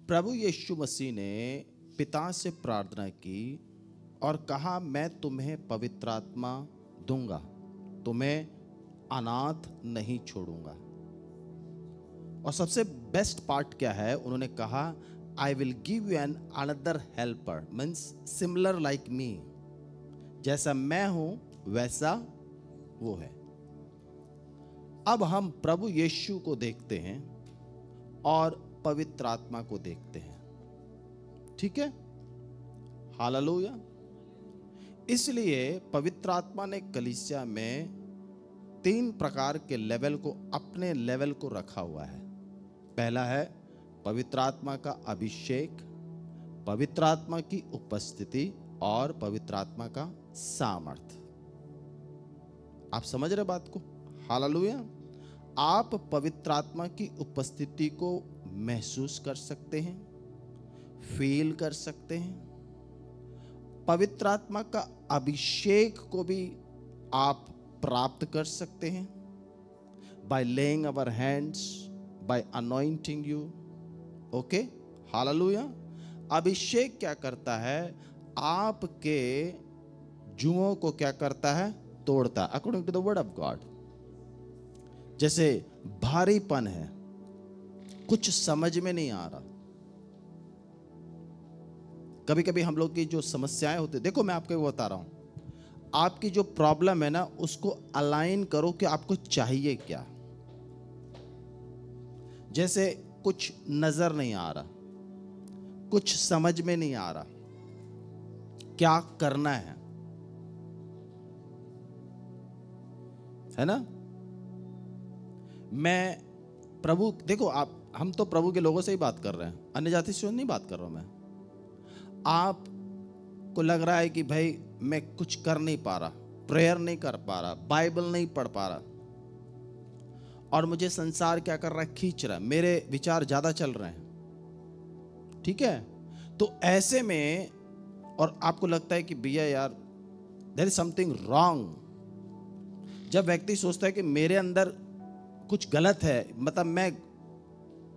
प्रभु यीशु मसीह ने पिता से प्रार्थना की और कहा, मैं तुम्हें पवित्र आत्मा दूंगा, तुम्हें अनाथ नहीं छोड़ूंगा। और सबसे बेस्ट पार्ट क्या है, उन्होंने कहा, I will give you an another helper, means similar like me, जैसा मैं हूं वैसा वो है। अब हम प्रभु यीशु को देखते हैं और पवित्र आत्मा को देखते हैं, ठीक है? हालेलुया। इसलिए पवित्र आत्मा ने कलीसिया में 3 प्रकार के लेवल को, अपने लेवल को रखा हुआ है। पहला है पवित्र आत्मा का अभिषेक, पवित्र आत्मा की उपस्थिति और पवित्र आत्मा का सामर्थ। आप समझ रहे बात को? हालेलुया। आप पवित्र आत्मा की उपस्थिति को महसूस कर सकते हैं, फील कर सकते हैं। पवित्र आत्मा का अभिषेक को भी आप प्राप्त कर सकते हैं, by laying our hands, by anointing you. Okay, hallelujah. अभिषेक क्या करता है? आपके जुओं को क्या करता है? तोड़ता है, according to the word of God. जैसे भारीपन है, कुछ समझ में नहीं आ रहा। कभी कभी हम लोग की जो समस्याएं होती, देखो मैं आपको बता रहा हूं, आपकी जो प्रॉब्लम है ना, उसको अलाइन करो कि आपको चाहिए क्या। जैसे कुछ नजर नहीं आ रहा, कुछ समझ में नहीं आ रहा, क्या करना है ना? मैं प्रभु, देखो आप, हम तो प्रभु के लोगों से ही बात कर रहे हैं, अन्य जाति से नहीं बात कर रहा हूं मैं। आपको लग रहा है कि भाई मैं कुछ कर नहीं पा रहा, प्रेयर नहीं कर पा रहा, बाइबल नहीं पढ़ पा रहा, और मुझे संसार क्या कर रहा है? खींच रहा है, मेरे विचार ज्यादा चल रहे हैं, ठीक है? तो ऐसे में, और आपको लगता है कि भैया यार देयर इज समथिंग रॉन्ग। जब व्यक्ति सोचता है कि मेरे अंदर कुछ गलत है, मतलब मैं,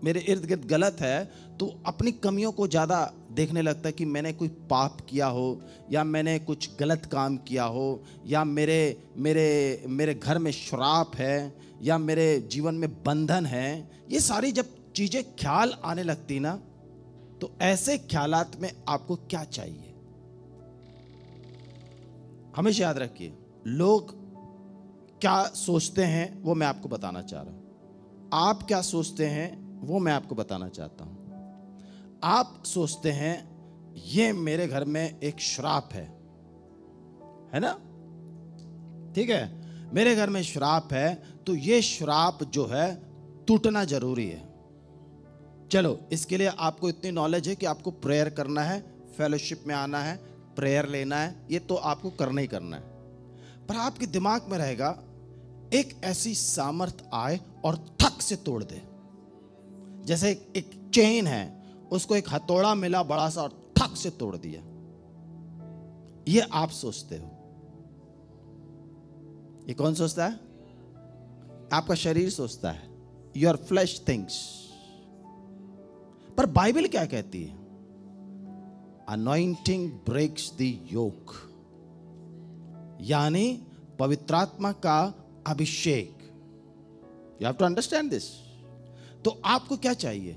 मेरे इर्द गिर्द गलत है, तो अपनी कमियों को ज़्यादा देखने लगता है कि मैंने कोई पाप किया हो, या मैंने कुछ गलत काम किया हो, या मेरे मेरे मेरे घर में श्राप है, या मेरे जीवन में बंधन है। ये सारी जब चीज़ें ख्याल आने लगती ना, तो ऐसे ख्यालात में आपको क्या चाहिए? हमेशा याद रखिए, लोग क्या सोचते हैं वो मैं आपको बताना चाह रहा हूं। आप क्या सोचते हैं वो मैं आपको बताना चाहता हूं। आप सोचते हैं ये मेरे घर में एक श्राप है ना? ठीक है, मेरे घर में श्राप है, तो ये श्राप जो है टूटना जरूरी है। चलो, इसके लिए आपको इतनी नॉलेज है कि आपको प्रेयर करना है, फेलोशिप में आना है, प्रेयर लेना है, ये तो आपको करना ही करना है। पर आपके दिमाग में रहेगा एक ऐसी सामर्थ आए और थक से तोड़ दे। जैसे एक चेन है, उसको एक हथौड़ा मिला बड़ा सा और थक से तोड़ दिया। ये आप सोचते हो। ये कौन सोचता है? आपका शरीर सोचता है, योर फ्लैश थिंग्स। पर बाइबल क्या कहती है? अनॉइंटिंग ब्रेक्स द योक, यानी पवित्र आत्मा का अभिषेक। You have to understand this. तो आपको क्या चाहिए?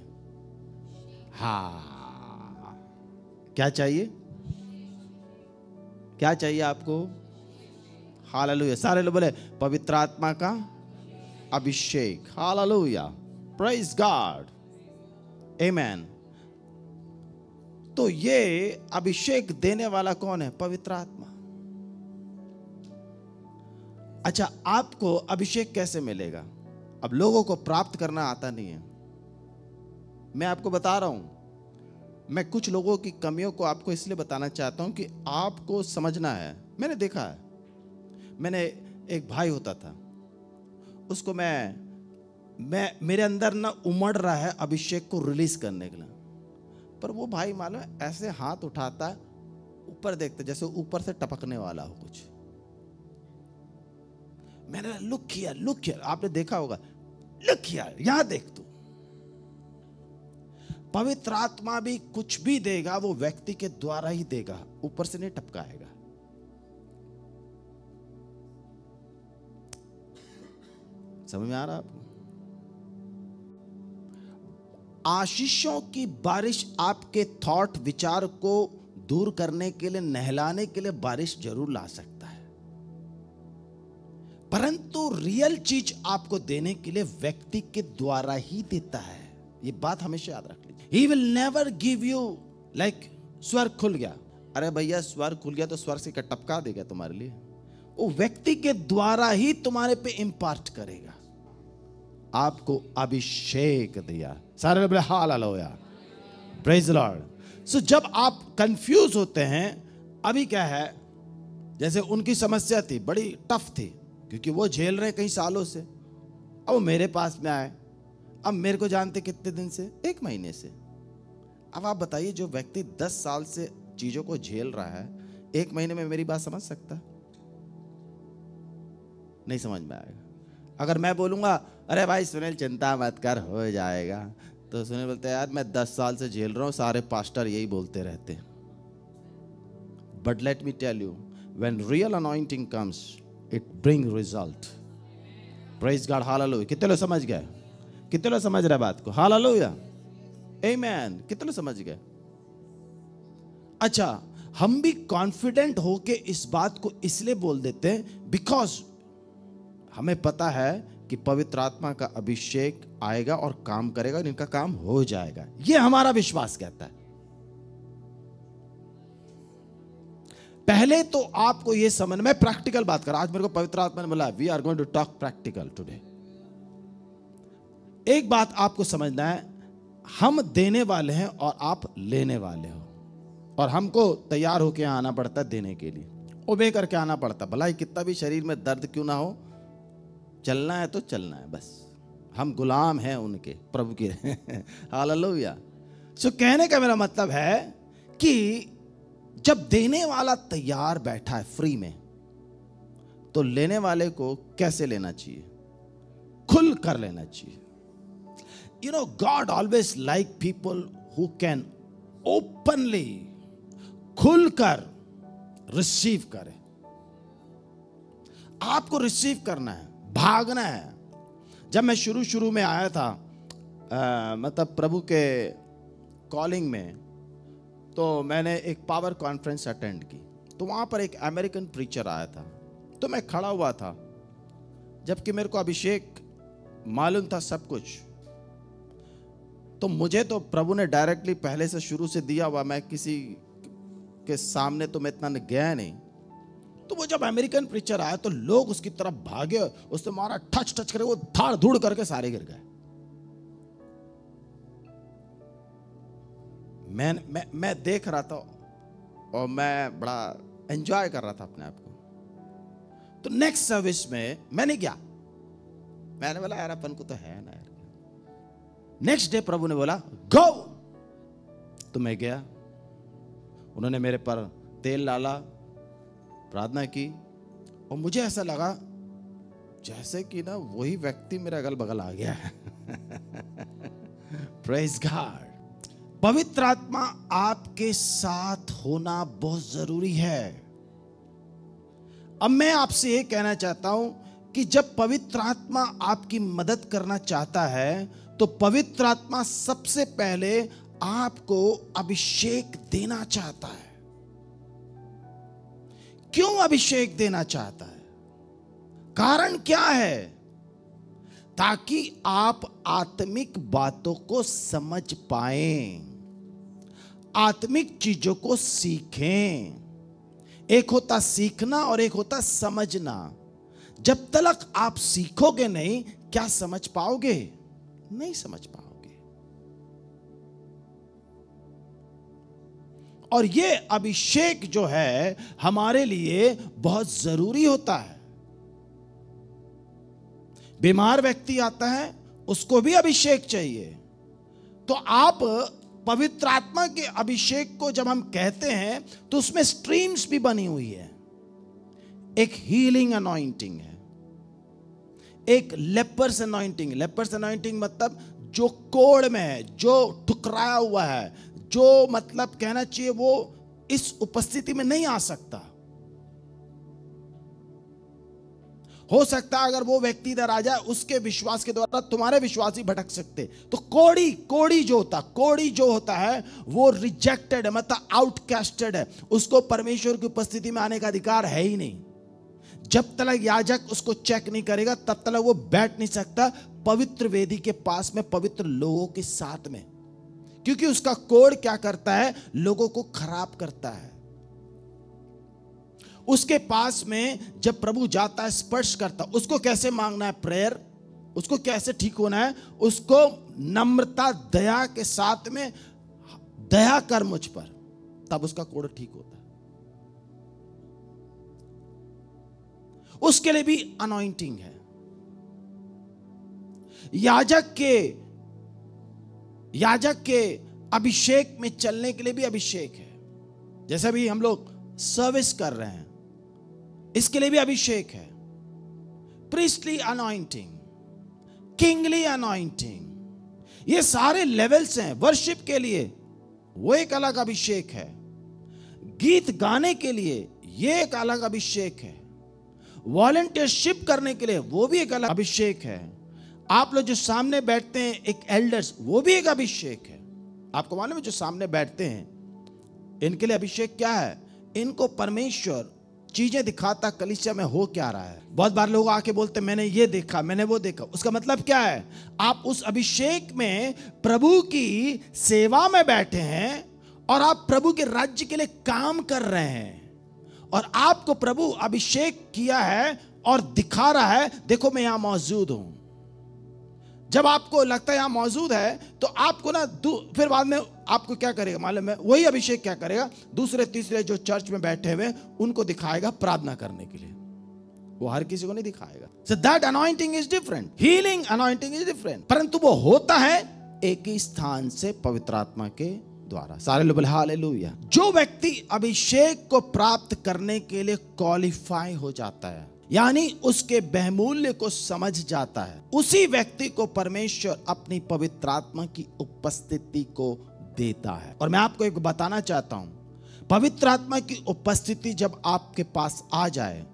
हाँ, क्या चाहिए? क्या चाहिए आपको? हालेलुया। सारे लोग बोले पवित्र आत्मा का अभिषेक। हालेलुया, प्रेज गॉड, आमेन। तो ये अभिषेक देने वाला कौन है? पवित्र आत्मा। अच्छा, आपको अभिषेक कैसे मिलेगा? अब लोगों को प्राप्त करना आता नहीं है। मैं आपको बता रहा हूं, मैं कुछ लोगों की कमियों को आपको इसलिए बताना चाहता हूं कि आपको समझना है। मैंने देखा है, मैंने एक भाई होता था, उसको मैं मेरे अंदर ना उमड़ रहा है अभिषेक को रिलीज करने के लिए, पर वो भाई मालूम है ऐसे हाथ उठाता है, ऊपर देखते जैसे ऊपर से टपकने वाला हो कुछ। मैंने लुक किया, आपने देखा होगा, लुक किया, यहां देख तू। पवित्र आत्मा भी कुछ भी देगा वो व्यक्ति के द्वारा ही देगा, ऊपर से नहीं टपकाएगा। समझ में आ रहा आपको? आशीषों की बारिश आपके थॉट विचार को दूर करने के लिए, नहलाने के लिए बारिश जरूर ला सकता है, परंतु रियल चीज आपको देने के लिए व्यक्ति के द्वारा ही देता है। ये बात हमेशा याद रख लीजिए। He will never give you like स्वर्ग खुल गया, अरे भैया स्वर्ग खुल गया तो स्वर्ग से टपका देगा तुम्हारे लिए? वो व्यक्ति के द्वारा ही तुम्हारे पे इंपार्ट करेगा। आपको अभिषेक दिया, सारे बोले हालेलुया, प्रेज द लॉर्ड। सो जब आप कंफ्यूज होते हैं, अभी क्या है, जैसे उनकी समस्या थी, बड़ी टफ थी, क्योंकि वो झेल रहे कई सालों से। अब वो मेरे पास में आए, अब मेरे को जानते कितने दिन से? 1 महीने से। अब आप बताइए, जो व्यक्ति 10 साल से चीजों को झेल रहा है, 1 महीने में मेरी बात समझ सकता? नहीं समझ में आएगा। अगर मैं बोलूंगा अरे भाई सुनील चिंता मत कर हो जाएगा, तो सुनील बोलते यार मैं 10 साल से झेल रहा हूं, सारे पास्टर यही बोलते रहते। But let me tell you, when real anointing comes it bring result. Praise God, hallelujah. कितने लोग समझ गए? कितने लोग समझ रहे बात को? हालेलुया, आमेन। कितने लोग समझ गए? अच्छा, हम भी कॉन्फिडेंट होके इस बात को इसलिए बोल देते हैं बिकॉज हमें पता है कि पवित्र आत्मा का अभिषेक आएगा और काम करेगा और इनका काम हो जाएगा। यह हमारा विश्वास कहता है। पहले तो आपको यह समझ, मैं प्रैक्टिकल बात कर, आज मेरे को पवित्र आत्मा ने बोला we are going to talk practical today. एक बात आपको समझना है, हम देने वाले हैं और आप लेने वाले हो, और हमको तैयार होकर आना पड़ता है देने के लिए, ओबे करके आना पड़ता। भला ही कितना भी शरीर में दर्द क्यों ना हो, चलना है तो चलना है बस। हम गुलाम हैं उनके, प्रभु के। हालेलुया। सो कहने का मेरा मतलब है कि जब देने वाला तैयार बैठा है फ्री में, तो लेने वाले को कैसे लेना चाहिए? खुल कर लेना चाहिए। You know, God always like people who can openly, खुलकर रिसीव करे। आपको रिसीव करना है, भागना है। जब मैं शुरू में आया था, मतलब प्रभु के कॉलिंग में, तो मैंने एक पावर कॉन्फ्रेंस अटेंड की, तो वहां पर एक अमेरिकन प्रीचर आया था, तो मैं खड़ा हुआ था, जबकि मेरे को अभिषेक मालूम था सब कुछ। तो मुझे तो प्रभु ने डायरेक्टली पहले से शुरू से दिया हुआ, मैं किसी के सामने तो मैं इतना गया नहीं। तो वो जब अमेरिकन प्रीचर आया तो लोग उसकी तरफ भागे, उसने मारा टच करे, वो धाड़ धूड़ करके सारे गिर गए। मैं देख रहा था और मैं बड़ा एंजॉय कर रहा था अपने आप को। तो नेक्स्ट सर्विस में मैं नहीं गया, मैंने बोला यार अपन को तो है ना यार। नेक्स्ट डे प्रभु ने बोला गो, तो मैं गया। उन्होंने मेरे पर तेल डाला, प्रार्थना की, और मुझे ऐसा लगा जैसे कि ना वही व्यक्ति मेरे अगल बगल आ गया है। Praise God. पवित्र आत्मा आपके साथ होना बहुत जरूरी है। अब मैं आपसे ये कहना चाहता हूं कि जब पवित्र आत्मा आपकी मदद करना चाहता है, तो पवित्र आत्मा सबसे पहले आपको अभिषेक देना चाहता है। क्यों अभिषेक देना चाहता है? कारण क्या है? ताकि आप आत्मिक बातों को समझ पाएं, आत्मिक चीजों को सीखें। एक होता सीखना और एक होता समझना। जब तक आप सीखोगे नहीं, क्या समझ पाओगे? नहीं समझ पाओगे। और ये अभिषेक जो है हमारे लिए बहुत जरूरी होता है। बीमार व्यक्ति आता है, उसको भी अभिषेक चाहिए। तो आप पवित्र आत्मा के अभिषेक को जब हम कहते हैं, तो उसमें स्ट्रीम्स भी बनी हुई है। एक हीलिंग अनॉइंटिंग है, एक लेपर्स अनॉइंटिंग। लेपर्स अनॉइंटिंग मतलब जो कोड़ में है, जो ठुकराया हुआ है, जो मतलब कहना चाहिए वो इस उपस्थिति में नहीं आ सकता। हो सकता है अगर वो व्यक्ति इधर आ जाए, उसके विश्वास के द्वारा तुम्हारे विश्वास ही भटक सकते। तो कोड़ी जो होता है वो रिजेक्टेड है, मतलब आउटकास्टेड है। उसको परमेश्वर की उपस्थिति में आने का अधिकार है ही नहीं। जब तक याजक उसको चेक नहीं करेगा तब तक वो बैठ नहीं सकता पवित्र वेदी के पास में, पवित्र लोगों के साथ में, क्योंकि उसका कोड़ क्या करता है, लोगों को खराब करता है। उसके पास में जब प्रभु जाता है, स्पर्श करता, उसको कैसे मांगना है प्रेयर, उसको कैसे ठीक होना है, उसको नम्रता दया के साथ में, दया कर मुझ पर, तब उसका कोड़ ठीक होता है। उसके लिए भी अनॉइंटिंग है। याजक के अभिषेक में चलने के लिए भी अभिषेक है। जैसे भी हम लोग सर्विस कर रहे हैं, इसके लिए भी अभिषेक है। प्रीस्टली अनॉइंटिंग, किंगली अनॉइंटिंग, ये सारे लेवल्स हैं। वर्शिप के लिए वो एक अलग अभिषेक है, गीत गाने के लिए ये एक अलग अभिषेक है, वॉलंटियरशिप करने के लिए वो भी एक अलग अभिषेक है। आप लोग जो सामने बैठते हैं एक एल्डर्स, वो भी एक अभिषेक है। आपको मालूम है जो सामने बैठते हैं इनके लिए अभिषेक क्या है? इनको परमेश्वर चीजें दिखाता कलीसिया में हो क्या रहा है। बहुत बार लोग आके बोलते मैंने ये देखा, मैंने वो देखा। उसका मतलब क्या है? आप उस अभिषेक में प्रभु की सेवा में बैठे हैं और आप प्रभु के राज्य के लिए काम कर रहे हैं, और आपको प्रभु अभिषेक किया है और दिखा रहा है देखो मैं यहां मौजूद हूं। जब आपको लगता है यहां मौजूद है तो आपको ना फिर बाद में आपको क्या करेगा मालूम है? वही अभिषेक क्या करेगा, दूसरे तीसरे जो चर्च में बैठे हुए उनको दिखाएगा प्रार्थना करने के लिए। वो हर किसी को नहीं दिखाएगा। So that anointing is different, healing anointing is different, परंतु वो होता है एक ही स्थान से पवित्र आत्मा के द्वारा। सारे लोग बोले हालेलुया। जो व्यक्ति अभिषेक को प्राप्त करने के लिए क्वालिफाई हो जाता है, यानी उसके बहुमूल्य को समझ जाता है, उसी व्यक्ति को परमेश्वर अपनी पवित्र आत्मा की उपस्थिति को देता है। और मैं आपको एक बताना चाहता हूं, पवित्र आत्मा की उपस्थिति जब आपके पास आ जाए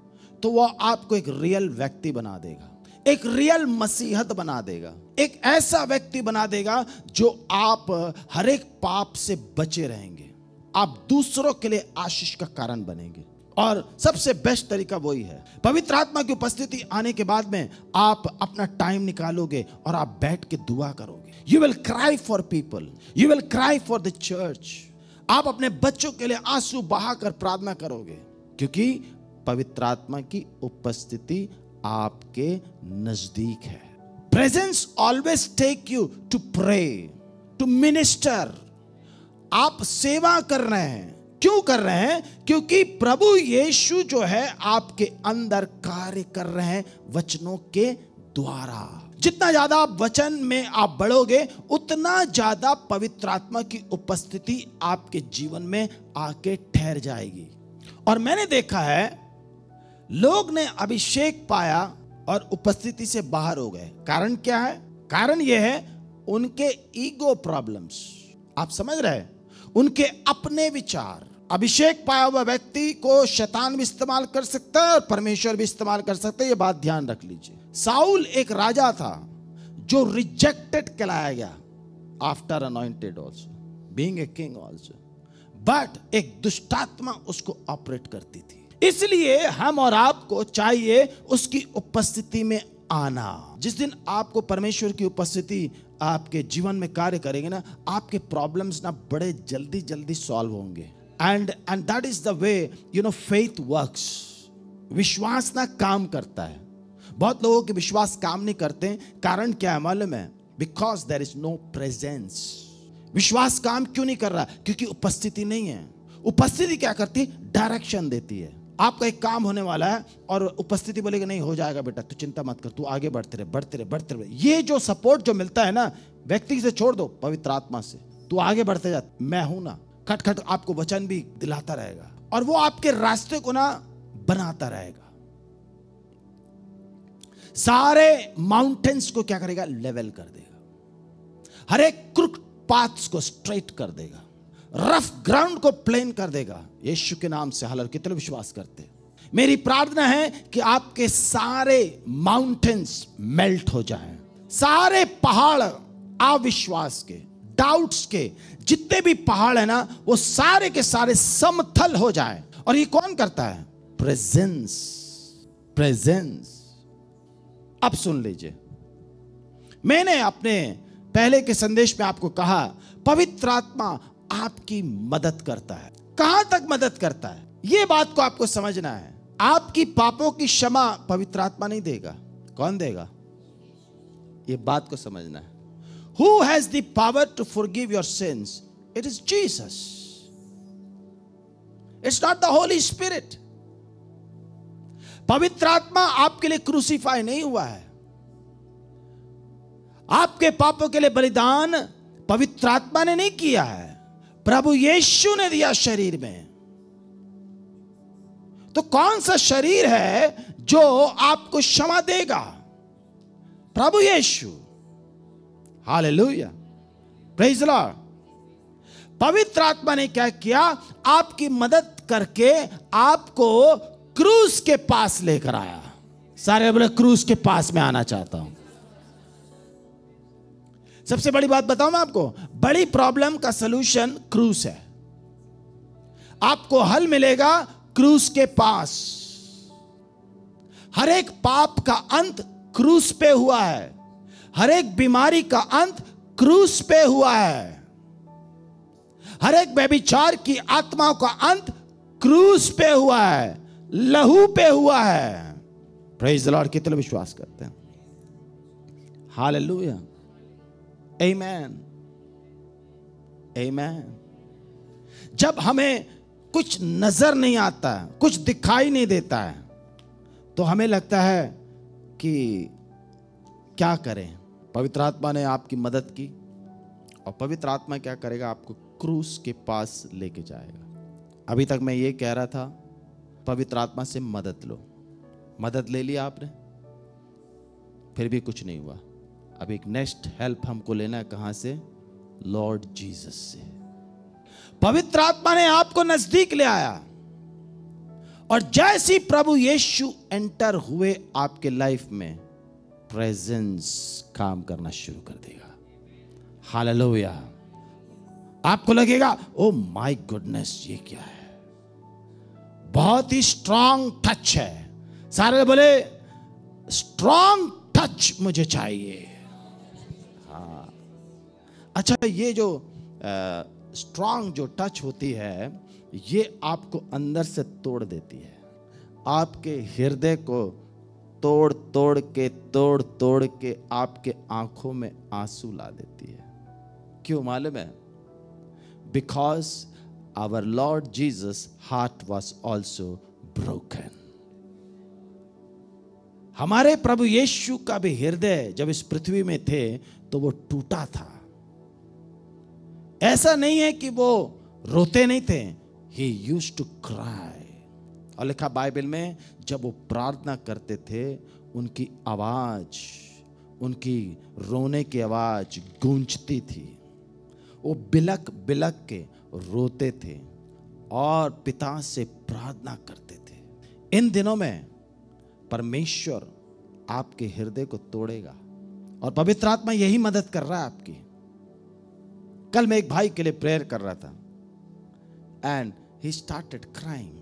तो वह आपको एक रियल व्यक्ति बना देगा, एक रियल मसीहत बना देगा, एक ऐसा व्यक्ति बना देगा जो आप हर एक पाप से बचे रहेंगे, आप दूसरों के लिए आशीष का कारण बनेंगे। और सबसे बेस्ट तरीका वही है, पवित्र आत्मा की उपस्थिति आने के बाद में आप अपना टाइम निकालोगे और आप बैठ के दुआ करोगे। You will cry for people, you will cry for the church. आप अपने बच्चों के लिए आंसू बहाकर प्रार्थना करोगे, क्योंकि पवित्र आत्मा की उपस्थिति आपके नजदीक है। Presence always take you to pray, to minister. आप सेवा कर रहे हैं, क्यों कर रहे हैं? क्योंकि प्रभु यीशु जो है आपके अंदर कार्य कर रहे हैं वचनों के द्वारा। जितना ज्यादा आप वचन में आप बढ़ोगे, उतना ज्यादा पवित्र आत्मा की उपस्थिति आपके जीवन में आके ठहर जाएगी। और मैंने देखा है लोग ने अभिषेक पाया और उपस्थिति से बाहर हो गए। कारण क्या है? कारण यह है उनके ईगो प्रॉब्लम्स। आप समझ रहे हैं? उनके अपने विचार। अभिषेक पाया हुआ व्यक्ति को शैतान भी इस्तेमाल कर सकता है और परमेश्वर भी इस्तेमाल कर सकता है, ये बात ध्यान रख लीजिए। साउल एक राजा था जो रिजेक्टेड कहलाया गया after anointed also, being a king also, but एक दुष्टात्मा उसको ऑपरेट करती थी। इसलिए हम और आपको चाहिए उसकी उपस्थिति में आना। जिस दिन आपको परमेश्वर की उपस्थिति आपके जीवन में कार्य करेंगे ना, आपके प्रॉब्लम्स ना बड़े जल्दी जल्दी सॉल्व होंगे। And that is the way you know faith works. विश्वास ना काम करता है। बहुत लोगों के विश्वास काम नहीं करते, कारण क्या है मालूम है? Because there is no presence. विश्वास काम क्यों नहीं कर रहा? क्योंकि उपस्थिति नहीं है। उपस्थिति क्या करती है? डायरेक्शन देती है। आपका एक काम होने वाला है और उपस्थिति बोलेगी नहीं हो जाएगा बेटा, तू चिंता मत कर, तू आगे बढ़ते रहे बढ़ते रहे बढ़ते रहे। ये जो सपोर्ट जो मिलता है ना व्यक्ति से छोड़ दो, पवित्र आत्मा से, तू आगे बढ़ते जा, मैं हूं ना। खट खट आपको वचन भी दिलाता रहेगा और वो आपके रास्ते को ना बनाता रहेगा। सारे माउंटेन्स को क्या करेगा? लेवल कर देगा। हर एक क्रुक पाथ्स को स्ट्रेट कर देगा, रफ ग्राउंड को प्लेन कर देगा यीशु के नाम से। हालेलुया। कितने विश्वास करते हैं? मेरी प्रार्थना है कि आपके सारे माउंटेन्स मेल्ट हो जाएं, सारे पहाड़ अविश्वास के, डाउट्स के, जितने भी पहाड़ है ना, वो सारे के सारे समतल हो जाएं। और ये कौन करता है? Presence, presence. अब सुन लीजिए, मैंने अपने पहले के संदेश में आपको कहा पवित्र आत्मा आपकी मदद करता है। कहां तक मदद करता है? यह बात को आपको समझना है। आपकी पापों की क्षमा पवित्र आत्मा नहीं देगा। कौन देगा? यह बात को समझना है। Who has the power to forgive your sins? It is Jesus. It's not the Holy Spirit. पवित्र आत्मा आपके लिए क्रूसीफाई नहीं हुआ है। आपके पापों के लिए बलिदान पवित्र आत्मा ने नहीं किया है, प्रभु यीशु ने दिया शरीर में। तो कौन सा शरीर है जो आपको क्षमा देगा? प्रभु Yeshu. Hallelujah, praise the Lord. पवित्र आत्मा ने क्या किया? आपकी मदद करके आपको क्रूस के पास लेकर आया। सारे बोले क्रूस के पास में आना चाहता हूं। सबसे बड़ी बात बताऊं मैं आपको, बड़ी प्रॉब्लम का सलूशन क्रूस है। आपको हल मिलेगा क्रूस के पास। हर एक पाप का अंत क्रूस पे हुआ है, हर एक बीमारी का अंत क्रूस पे हुआ है, हर एक व्यभिचार की आत्माओं का अंत क्रूस पे हुआ है, लहू पे हुआ है। Praise the Lord. कितने विश्वास करते हैं? हालेलुया, आमेन, आमेन। जब हमें कुछ नजर नहीं आता है, कुछ दिखाई नहीं देता है, तो हमें लगता है कि क्या करें। पवित्र आत्मा ने आपकी मदद की, और पवित्र आत्मा क्या करेगा? आपको क्रूस के पास लेके जाएगा। अभी तक मैं ये कह रहा था पवित्र आत्मा से मदद लो। मदद ले लिया आपने, फिर भी कुछ नहीं हुआ। अब एक नेक्स्ट हेल्प हमको लेना है। कहां से? लॉर्ड जीसस से। पवित्र आत्मा ने आपको नजदीक ले आया, और जैसे ही प्रभु यीशु एंटर हुए आपके लाइफ में, प्रेजेंस काम करना शुरू कर देगा। हालेलुया। आपको लगेगा ओ माय गुडनेस, ये क्या है? बहुत ही स्ट्रॉन्ग टच है। सारे बोले स्ट्रॉन्ग टच मुझे चाहिए। हाँ, अच्छा, ये जो स्ट्रॉन्ग जो टच होती है, ये आपको अंदर से तोड़ देती है। आपके हृदय को तोड़ तोड़ के आपके आंखों में आंसू ला देती है। क्यों मालूम है? Because our Lord Jesus heart was also broken. हमारे प्रभु यीशु का भी हृदय जब इस पृथ्वी में थे तो वो टूटा था। ऐसा नहीं है कि वो रोते नहीं थे, he used to cry। और लिखा बाइबल में, जब वो प्रार्थना करते थे, उनकी आवाज, उनकी रोने की आवाज गूंजती थी। वो बिलक बिलक के रोते थे और पिता से प्रार्थना करते थे। इन दिनों में परमेश्वर आपके हृदय को तोड़ेगा, और पवित्र आत्मा यही मदद कर रहा है आपकी। कल मैं एक भाई के लिए प्रेयर कर रहा था, एंड ही स्टार्टेड क्राइंग।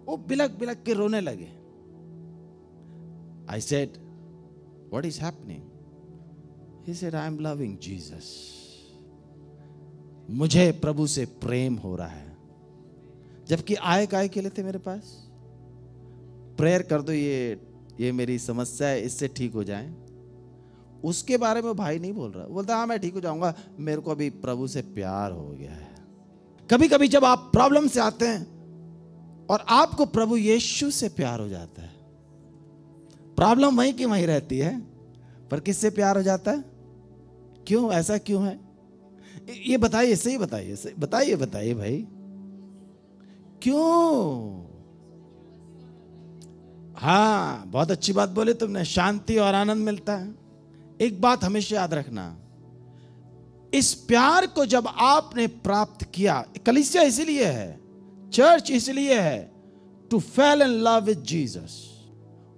वो बिलक बिलक के रोने लगे। I said, what is happening? He said, I am loving Jesus। मुझे प्रभु से प्रेम हो रहा है। जबकि आए काय के लिए थे मेरे पास, प्रेयर कर दो, ये मेरी समस्या है, इससे ठीक हो जाए। उसके बारे में भाई नहीं बोल रहा, बोलता हाँ मैं ठीक हो जाऊंगा, मेरे को अभी प्रभु से प्यार हो गया है। कभी कभी जब आप प्रॉब्लम से आते हैं और आपको प्रभु यीशु से प्यार हो जाता है, प्रॉब्लम वहीं की वहीं रहती है, पर किससे प्यार हो जाता है? क्यों? ऐसा क्यों है? ये बताइए, सही बताइए, बताइए भाई, क्यों? हाँ, बहुत अच्छी बात बोले तुमने, शांति और आनंद मिलता है। एक बात हमेशा याद रखना, इस प्यार को जब आपने प्राप्त किया, कलीसिया इसलिए है, चर्च इसलिए है, to fell in love with Jesus,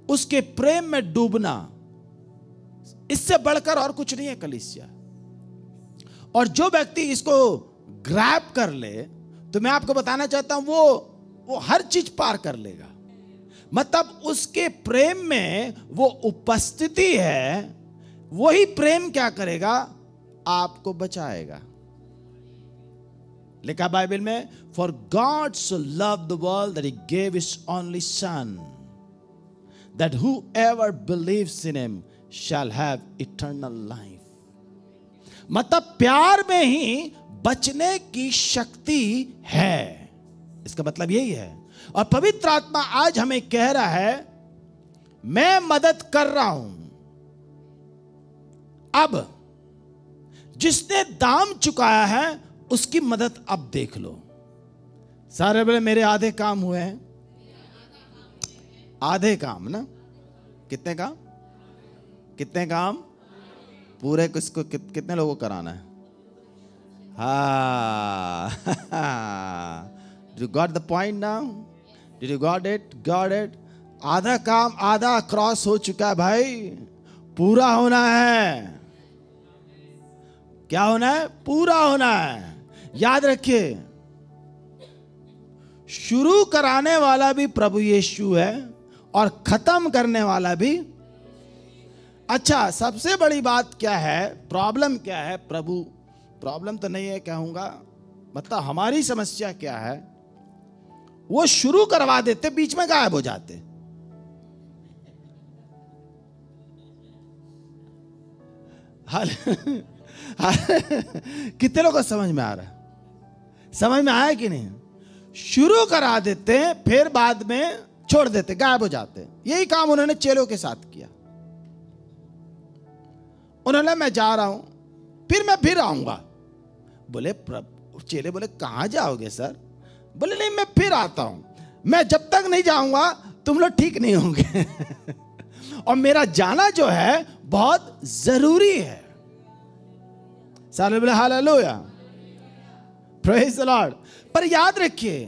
उसके प्रेम में डूबना, इससे बढ़कर और कुछ नहीं है कलीसिया। और जो व्यक्ति इसको ग्रैब कर ले, तो मैं आपको बताना चाहता हूं वो हर चीज पार कर लेगा। मतलब उसके प्रेम में वो उपस्थिति है, वही प्रेम क्या करेगा, आपको बचाएगा। लिखा बाइबल में, for God so love the world that he gave his only son that whoever believes in him shall have eternal life. मतलब प्यार में ही बचने की शक्ति है, इसका मतलब यही है। और पवित्र आत्मा आज हमें कह रहा है, मैं मदद कर रहा हूं। अब जिसने दाम चुकाया है उसकी मदद अब देख लो। सारे बोले मेरे आधे काम हुए हैं। आधे काम ना, कितने काम? कितने काम? पूरे किसको कितने लोगों को कराना है? Did you got the point now? Did you got it? Got it? आधा काम, आधा क्रॉस हो चुका है भाई, पूरा होना है। क्या होना है? पूरा होना है। याद रखिए, शुरू कराने वाला भी प्रभु यीशु है और खत्म करने वाला भी। अच्छा, सबसे बड़ी बात क्या है, प्रॉब्लम क्या है? प्रॉब्लम तो नहीं है कहूंगा, मतलब हमारी समस्या क्या है, वो शुरू करवा देते, बीच में गायब हो जाते। कितने लोगों को समझ में आ रहा है? समझ में आया कि नहीं? शुरू करा देते, फिर बाद में छोड़ देते, गायब हो जाते। यही काम उन्होंने चेलों के साथ किया। उन्होंने, मैं जा रहा हूं, फिर मैं फिर आऊंगा। बोले चेले बोले कहां जाओगे सर? बोले नहीं, मैं फिर आता हूं, मैं जब तक नहीं जाऊंगा तुम लोग ठीक नहीं होंगे। और मेरा जाना जो है बहुत जरूरी है। सारे बोले हालेलुया, प्रेज द लॉर्ड। पर याद रखिए,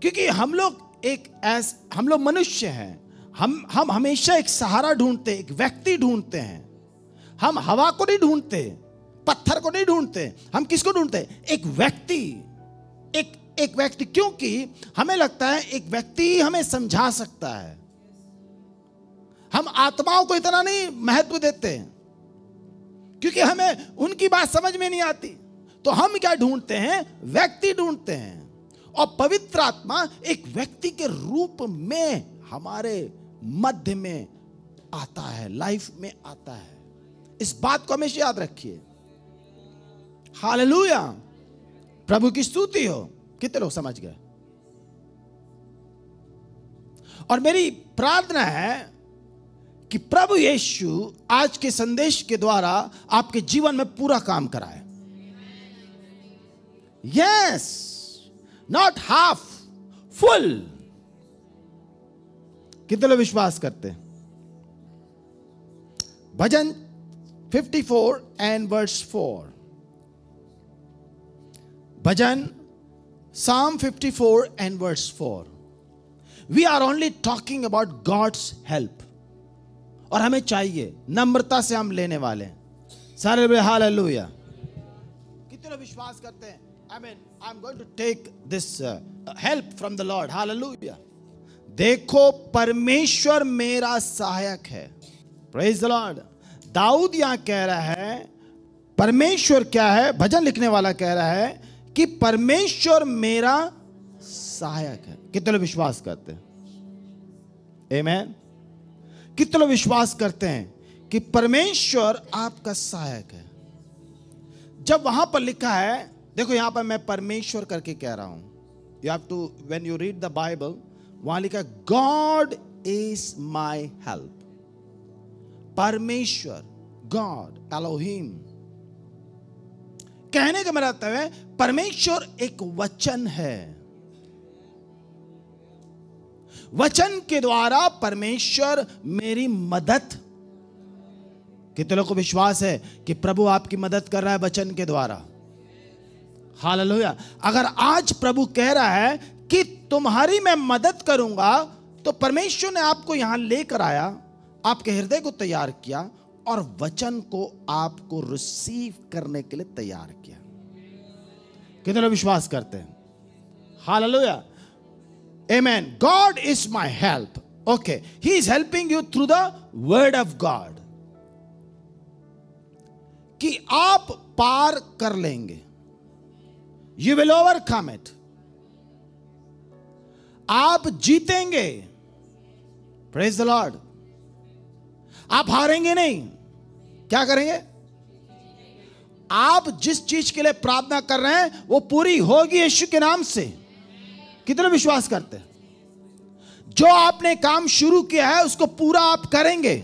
क्योंकि हम लोग मनुष्य हैं, हम हमेशा एक सहारा ढूंढते, एक व्यक्ति ढूंढते हैं। हम हवा को नहीं ढूंढते, पत्थर को नहीं ढूंढते, हम किसको ढूंढते? एक व्यक्ति, एक व्यक्ति। क्योंकि हमें लगता है एक व्यक्ति ही हमें समझा सकता है। हम आत्माओं को इतना नहीं महत्व देते, क्योंकि हमें उनकी बात समझ में नहीं आती। तो हम क्या ढूंढते हैं? व्यक्ति ढूंढते हैं। और पवित्र आत्मा एक व्यक्ति के रूप में हमारे मध्य में आता है, लाइफ में आता है। इस बात को हमेशा याद रखिए। हालेलुया, प्रभु की स्तुति हो। कितने लोग समझ गए? और मेरी प्रार्थना है कि प्रभु यीशु आज के संदेश के द्वारा आपके जीवन में पूरा काम कराए। Yes, not half, full. कितने लोग विश्वास करते हैं? भजन 54 and verse 4। Bhajan Psalm 54 and verse 4। We are only talking about God's help। और हमें चाहिए, नम्रता से हम लेने वाले हैं। सारे बोले हालेलुया। कितने लोग विश्वास करते हैं? I'm going to take this help from the Lord। Hallelujah. देखो परमेश्वर मेरा सहायक है। Praise the Lord. दाऊद यहां कह रहा है, परमेश्वर क्या है? भजन लिखने वाला कह रहा है कि परमेश्वर मेरा सहायक है। कितने लोग विश्वास करते हैं? आमीन। कितने लोग विश्वास करते हैं कि परमेश्वर आपका सहायक है? जब वहां पर लिखा है, देखो यहां पर मैं परमेश्वर करके कह रहा हूं। You have to, when you read the Bible, वहां लिखा है गॉड इज माय हेल्प। परमेश्वर, गॉड, एलोहिम। कहने का मेरा मतलब है, परमेश्वर एक वचन है। वचन के द्वारा परमेश्वर मेरी मदद कितने लोगों को विश्वास है कि प्रभु आपकी मदद कर रहा है वचन के द्वारा? हालेलुया। अगर आज प्रभु कह रहा है कि तुम्हारी मैं मदद करूंगा, तो परमेश्वर ने आपको यहां लेकर आया, आपके हृदय को तैयार किया और वचन को आपको रिसीव करने के लिए तैयार किया। कितने लोग विश्वास करते हैं? Hallelujah, amen. God is my help. Okay, he is helping you through the word of God, कि आप पार कर लेंगे। You will overcome it. आप जीतेंगे। Praise the Lord. आप हारेंगे नहीं। क्या करेंगे? आप जिस चीज के लिए प्रार्थना कर रहे हैं वो पूरी होगी यीशु के नाम से। कितने विश्वास करते हैं? जो आपने काम शुरू किया है उसको पूरा आप करेंगे।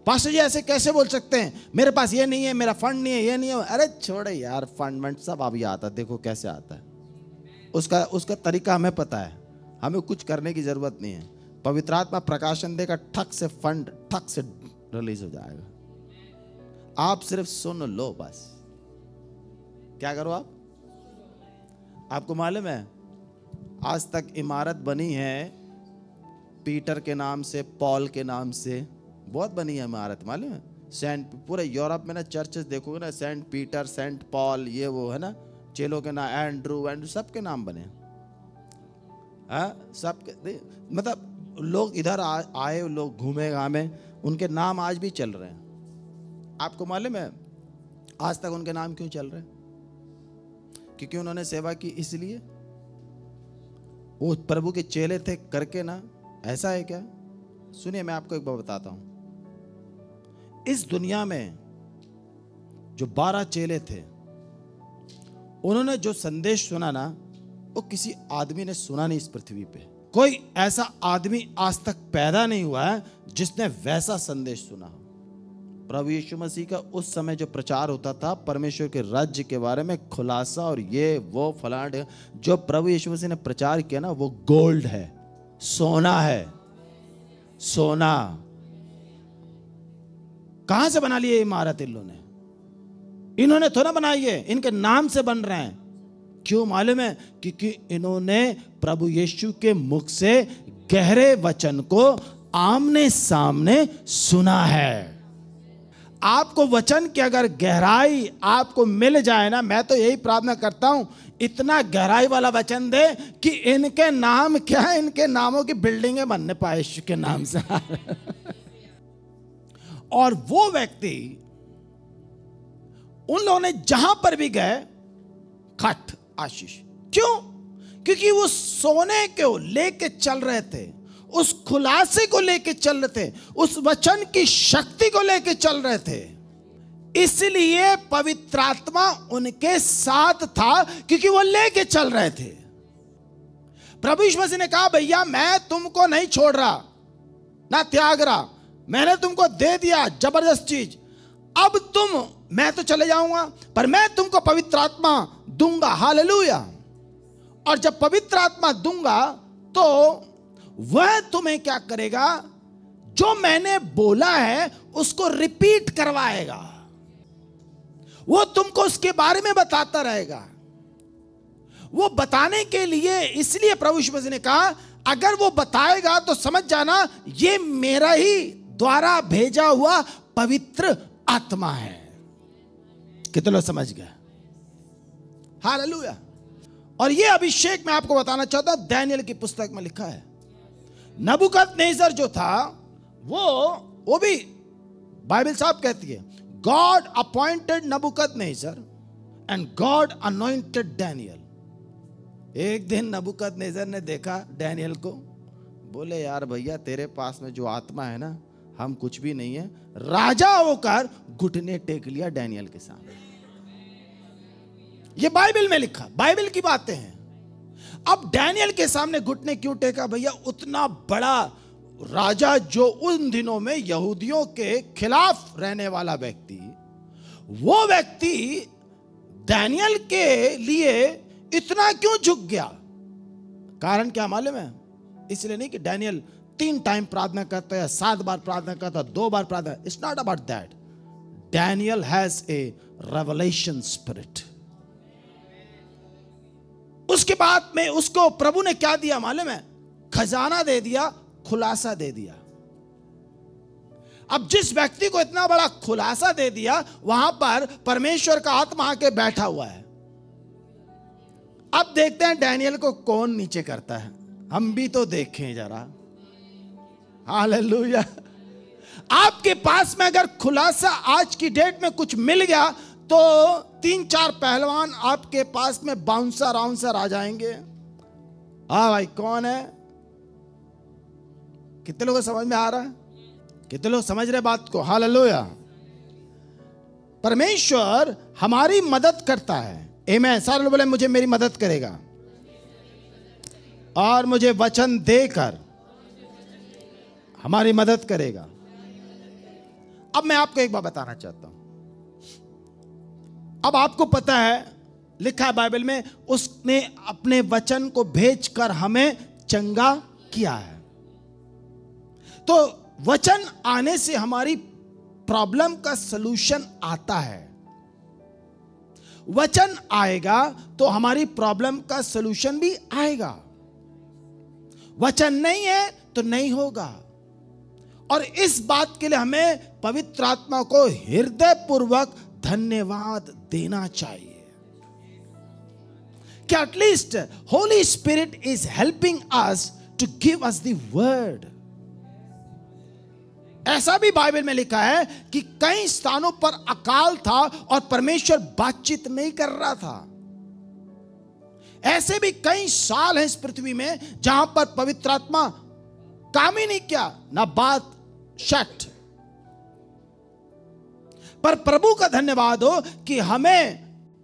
पास्टर जी ऐसे कैसे बोल सकते हैं, मेरे पास ये नहीं है, मेरा फंड नहीं है, ये नहीं है। अरे छोड़े यार, फंड सब अभी आता है, देखो कैसे आता है। उसका तरीका हमें पता है, हमें कुछ करने की जरूरत नहीं है। पवित्र आत्मा प्रकाशन देगा, ठक से फंड ठक से रिलीज हो जाएगा। आप सिर्फ सुन लो बस। क्या करो आप? आपको मालूम है आज तक इमारत बनी है पीटर के नाम से, पॉल के नाम से, बहुत बनी है इमारत, मालूम है? सेंट, पूरे यूरोप में ना चर्चेस देखोगे ना, सेंट पीटर, सेंट पॉल, ये वो है ना, चेलों के नाम, एंड्रू सबके नाम बने। सबके मतलब लोग इधर आए, लोग घूमे घामे, उनके नाम आज भी चल रहे हैं। आपको मालूम है आज तक उनके नाम क्यों चल रहे हैं? क्योंकि उन्होंने सेवा की, इसलिए वो प्रभु के चेले थे करके ना। ऐसा है क्या? सुनिए, मैं आपको एक बात बताता हूं। इस दुनिया में जो 12 चेले थे, उन्होंने जो संदेश सुना ना, वो किसी आदमी ने सुना नहीं इस पृथ्वी पे। कोई ऐसा आदमी आज तक पैदा नहीं हुआ है जिसने वैसा संदेश सुना हो। प्रभु यीशु मसीह का उस समय जो प्रचार होता था परमेश्वर के राज्य के बारे में, खुलासा और ये वो फलाना, जो प्रभु यीशु मसीह ने प्रचार किया ना, वो गोल्ड है, सोना है। सोना कहां से बना लिए इमारत इन लोगों ने? इन्होंने थोड़ा बनाई है, इनके नाम से बन रहे हैं। क्यों मालूम है? क्योंकि इन्होंने प्रभु यीशु के मुख से गहरे वचन को आमने सामने सुना है। आपको वचन की अगर गहराई आपको मिल जाए ना, मैं तो यही प्रार्थना करता हूं, इतना गहराई वाला वचन दे कि इनके नाम क्या है, इनके नामों की बिल्डिंगें बनने पाए यीशु के नाम से। और वो व्यक्ति, उन लोगों ने जहां पर भी गए, खट आशीष। क्यों? क्योंकि वो सोने को लेके चल रहे थे, उस खुलासे को लेके चल रहे थे, उस वचन की शक्ति को लेके चल रहे थे। इसलिए पवित्र आत्मा उनके साथ था, क्योंकि वो लेके चल रहे थे। प्रभु यीशु मसीह ने कहा, भैया मैं तुमको नहीं छोड़ रहा ना त्याग रहा, मैंने तुमको दे दिया जबरदस्त चीज। अब मैं तो चले जाऊंगा, पर मैं तुमको पवित्र आत्मा दूंगा। हालेलुया। और जब पवित्र आत्मा दूंगा तो वह तुम्हें क्या करेगा? जो मैंने बोला है उसको रिपीट करवाएगा। वो तुमको उसके बारे में बताता रहेगा। वो बताने के लिए, इसलिए प्रभु यीशु मसीह ने कहा, अगर वो बताएगा तो समझ जाना ये मेरा ही द्वारा भेजा हुआ पवित्र आत्मा है। कितने लोग समझ गए? हालेलुया। और ये अभिषेक मैं आपको बताना चाहता हूं, दानियेल की पुस्तक में लिखा है। नबूकदनेस्सर जो था, वो भी बाइबल साहब कहती है, God appointed Nebuchadnezzar and God anointed Daniel. एक दिन नबूकदनेस्सर ने देखा दानियेल को, बोले यार भैया तेरे पास में जो आत्मा है ना, हम कुछ भी नहीं है। राजा होकर घुटने टेक लिया दानियेल के सामने। ये बाइबल में लिखा, बाइबल की बातें हैं। अब दानियेल के सामने घुटने क्यों टेका भैया? उतना बड़ा राजा, जो उन दिनों में यहूदियों के खिलाफ रहने वाला व्यक्ति, वो व्यक्ति दानियेल के लिए इतना क्यों झुक गया? कारण क्या मालूम है? इसलिए नहीं कि दानियेल 3 टाइम प्रार्थना करता है, 7 बार प्रार्थना करता है, 2 बार प्रार्थना, it's not about that. Daniel has a revelation spirit. उसके बाद में उसको प्रभु ने क्या दिया मालूम है? खजाना दे दिया, खुलासा दे दिया. अब जिस व्यक्ति को इतना बड़ा खुलासा दे दिया, वहां पर परमेश्वर का आत्मा आके बैठा हुआ है. अब देखते हैं डैनियल को कौन नीचे करता है. हम भी तो देखें जरा. हालेलुया. आपके पास में अगर खुलासा आज की डेट में कुछ मिल गया तो 3-4 पहलवान आपके पास में बाउंसर आ जाएंगे. हाँ भाई, कौन है? कितने लोगों को समझ में आ रहा है? कितने लोग समझ रहे बात को? हालेलुया. परमेश्वर हमारी मदद करता है. आमीन. सारे लोग बोले मुझे मेरी मदद करेगा और मुझे वचन देकर हमारी मदद करेगा. अब मैं आपको एक बात बताना चाहता हूं. अब आपको पता है, लिखा है बाइबल में, उसने अपने वचन को भेजकर हमें चंगा किया है. तो वचन आने से हमारी प्रॉब्लम का सलूशन आता है. वचन आएगा तो हमारी प्रॉब्लम का सलूशन भी आएगा. वचन नहीं है तो नहीं होगा. और इस बात के लिए हमें पवित्र आत्मा को हृदय पूर्वक धन्यवाद देना चाहिए कि at least holy spirit is helping us to give us the word. ऐसा भी बाइबल में लिखा है कि कई स्थानों पर अकाल था और परमेश्वर बातचीत नहीं कर रहा था. ऐसे भी कई साल हैं इस पृथ्वी में जहां पर पवित्र आत्मा काम ही नहीं किया, ना बात शट. पर प्रभु का धन्यवाद हो कि हमें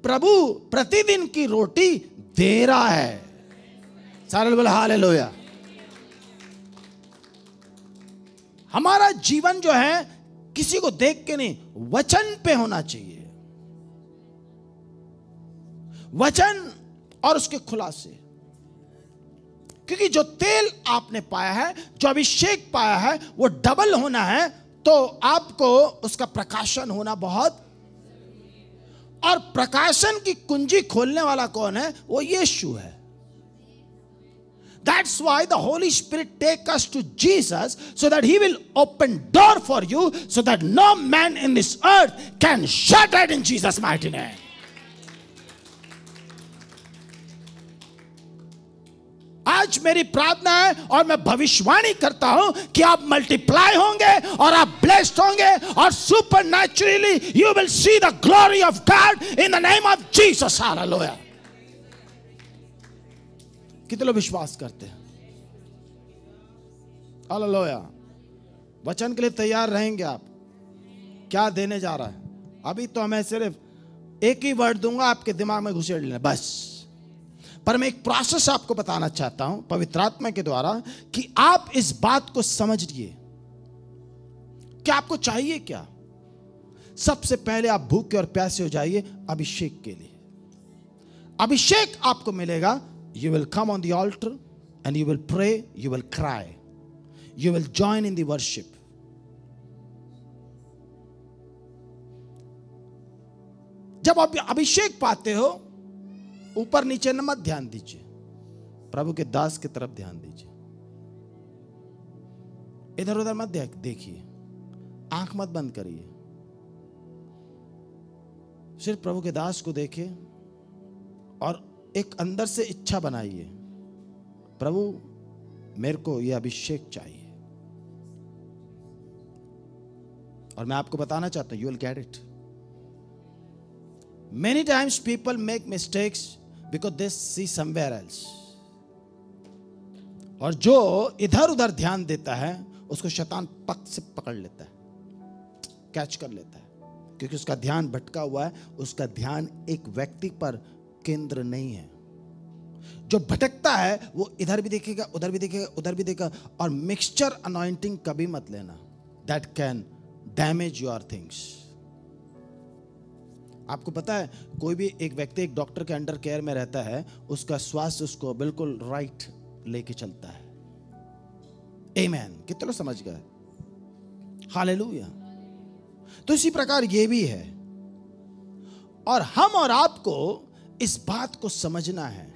प्रभु प्रतिदिन की रोटी दे रहा है. सारे बोले हालेलुया. हमारा जीवन जो है किसी को देख के नहीं, वचन पे होना चाहिए. वचन और उसके खुलासे. क्योंकि जो तेल आपने पाया है, जो अभिषेक पाया है, वो डबल होना है तो आपको उसका प्रकाशन होना बहुत. और प्रकाशन की कुंजी खोलने वाला कौन है? वो यीशु है. That's why the Holy Spirit take us to Jesus so that he will open door for you so that no man in this earth can shut it in Jesus' mighty name. आज मेरी प्रार्थना है और मैं भविष्यवाणी करता हूं कि आप मल्टीप्लाई होंगे और आप ब्लेस्ड होंगे और supernaturally you will see the glory of God in the name of Jesus. Hallelujah. कितने लोग विश्वास करते हैं? हालेलुया. वचन के लिए तैयार रहेंगे आप? क्या देने जा रहा है? अभी तो मैं सिर्फ एक ही वर्ड दूंगा, आपके दिमाग में घुसेड़ लेना बस. पर मैं एक प्रोसेस आपको बताना चाहता हूं पवित्र आत्मा के द्वारा कि आप इस बात को समझिए कि आपको चाहिए क्या. सबसे पहले आप भूखे और प्यासे हो जाइए अभिषेक के लिए. अभिषेक आपको मिलेगा. You will come on the altar and you will pray, you will cry, you will join in the worship. जब आप अभिषेक पाते हो, ऊपर नीचे न मत ध्यान दीजिए, प्रभु के दास की तरफ ध्यान दीजिए. इधर उधर मत देखिए, आंख मत बंद करिए, सिर्फ प्रभु के दास को देखिए और एक अंदर से इच्छा बनाइए, प्रभु मेरे को यह अभिषेक चाहिए. और मैं आपको बताना चाहता हूं, you will get it. Many times people make mistakes because they C somewhere else. और जो इधर उधर ध्यान देता है उसको शैतान पक से पकड़ लेता है, कैच कर लेता है, क्योंकि उसका ध्यान भटका हुआ है. उसका ध्यान एक व्यक्ति पर केंद्र नहीं है. जो भटकता है वो इधर भी देखेगा, उधर भी देखेगा, उधर भी देखेगा. और मिक्सचर अनॉइंटिंग कभी मत लेना, that can damage your things. आपको पता है, कोई भी एक व्यक्ति एक डॉक्टर के अंडर केयर में रहता है, उसका स्वास्थ्य उसको बिल्कुल राइट लेके चलता है. आमेन। कितने लोग समझ गए? हालेलुया। तो इसी प्रकार ये भी है, और हम और आपको इस बात को समझना है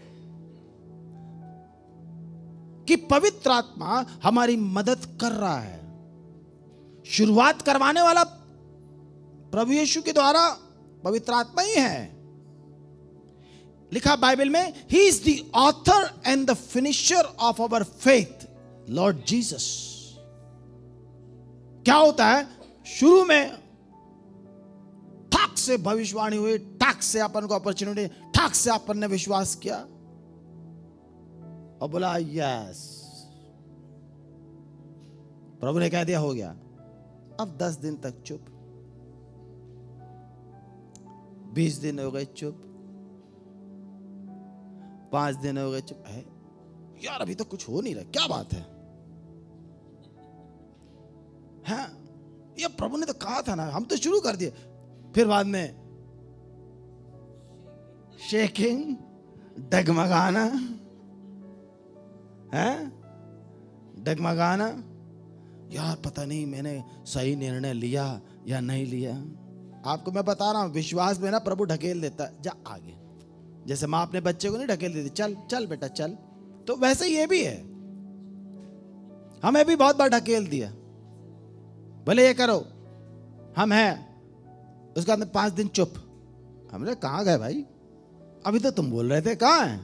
कि पवित्र आत्मा हमारी मदद कर रहा है। शुरुआत करवाने वाला प्रभु यीशु के द्वारा पवित्र आत्मा ही है। लिखा बाइबल में, he is the author and the finisher of our faith, Lord Jesus. क्या होता है? शुरू में ठाक से भविष्यवाणी हुई, ठाक से अपन को अपॉर्चुनिटी, ठाक से अपन ने विश्वास किया और बोला यस, प्रभु ने कह दिया हो गया। अब 10 दिन तक चुप, 20 दिन हो गए चुप, 5 दिन हो गए चुप। है यार, अभी तो कुछ हो नहीं रहा, क्या बात है? हाँ, ये प्रभु ने तो कहा था ना, हम तो शुरू कर दिए। फिर बाद में शेकिंग, डगमगाना, है डगमगाना, यार पता नहीं मैंने सही निर्णय लिया या नहीं लिया। आपको मैं बता रहा हूं, विश्वास में ना प्रभु ढकेल देता है, जा आगे। जैसे माँ अपने बच्चे को नहीं ढकेल देती, चल चल बेटा चल, तो वैसे ये भी है। हमें भी बहुत बार ढकेल दिया, भले ये करो, हम हैं। उसके बाद 5 दिन चुप। हमने कहाँ गए भाई, अभी तो तुम बोल रहे थे, कहाँ हैं?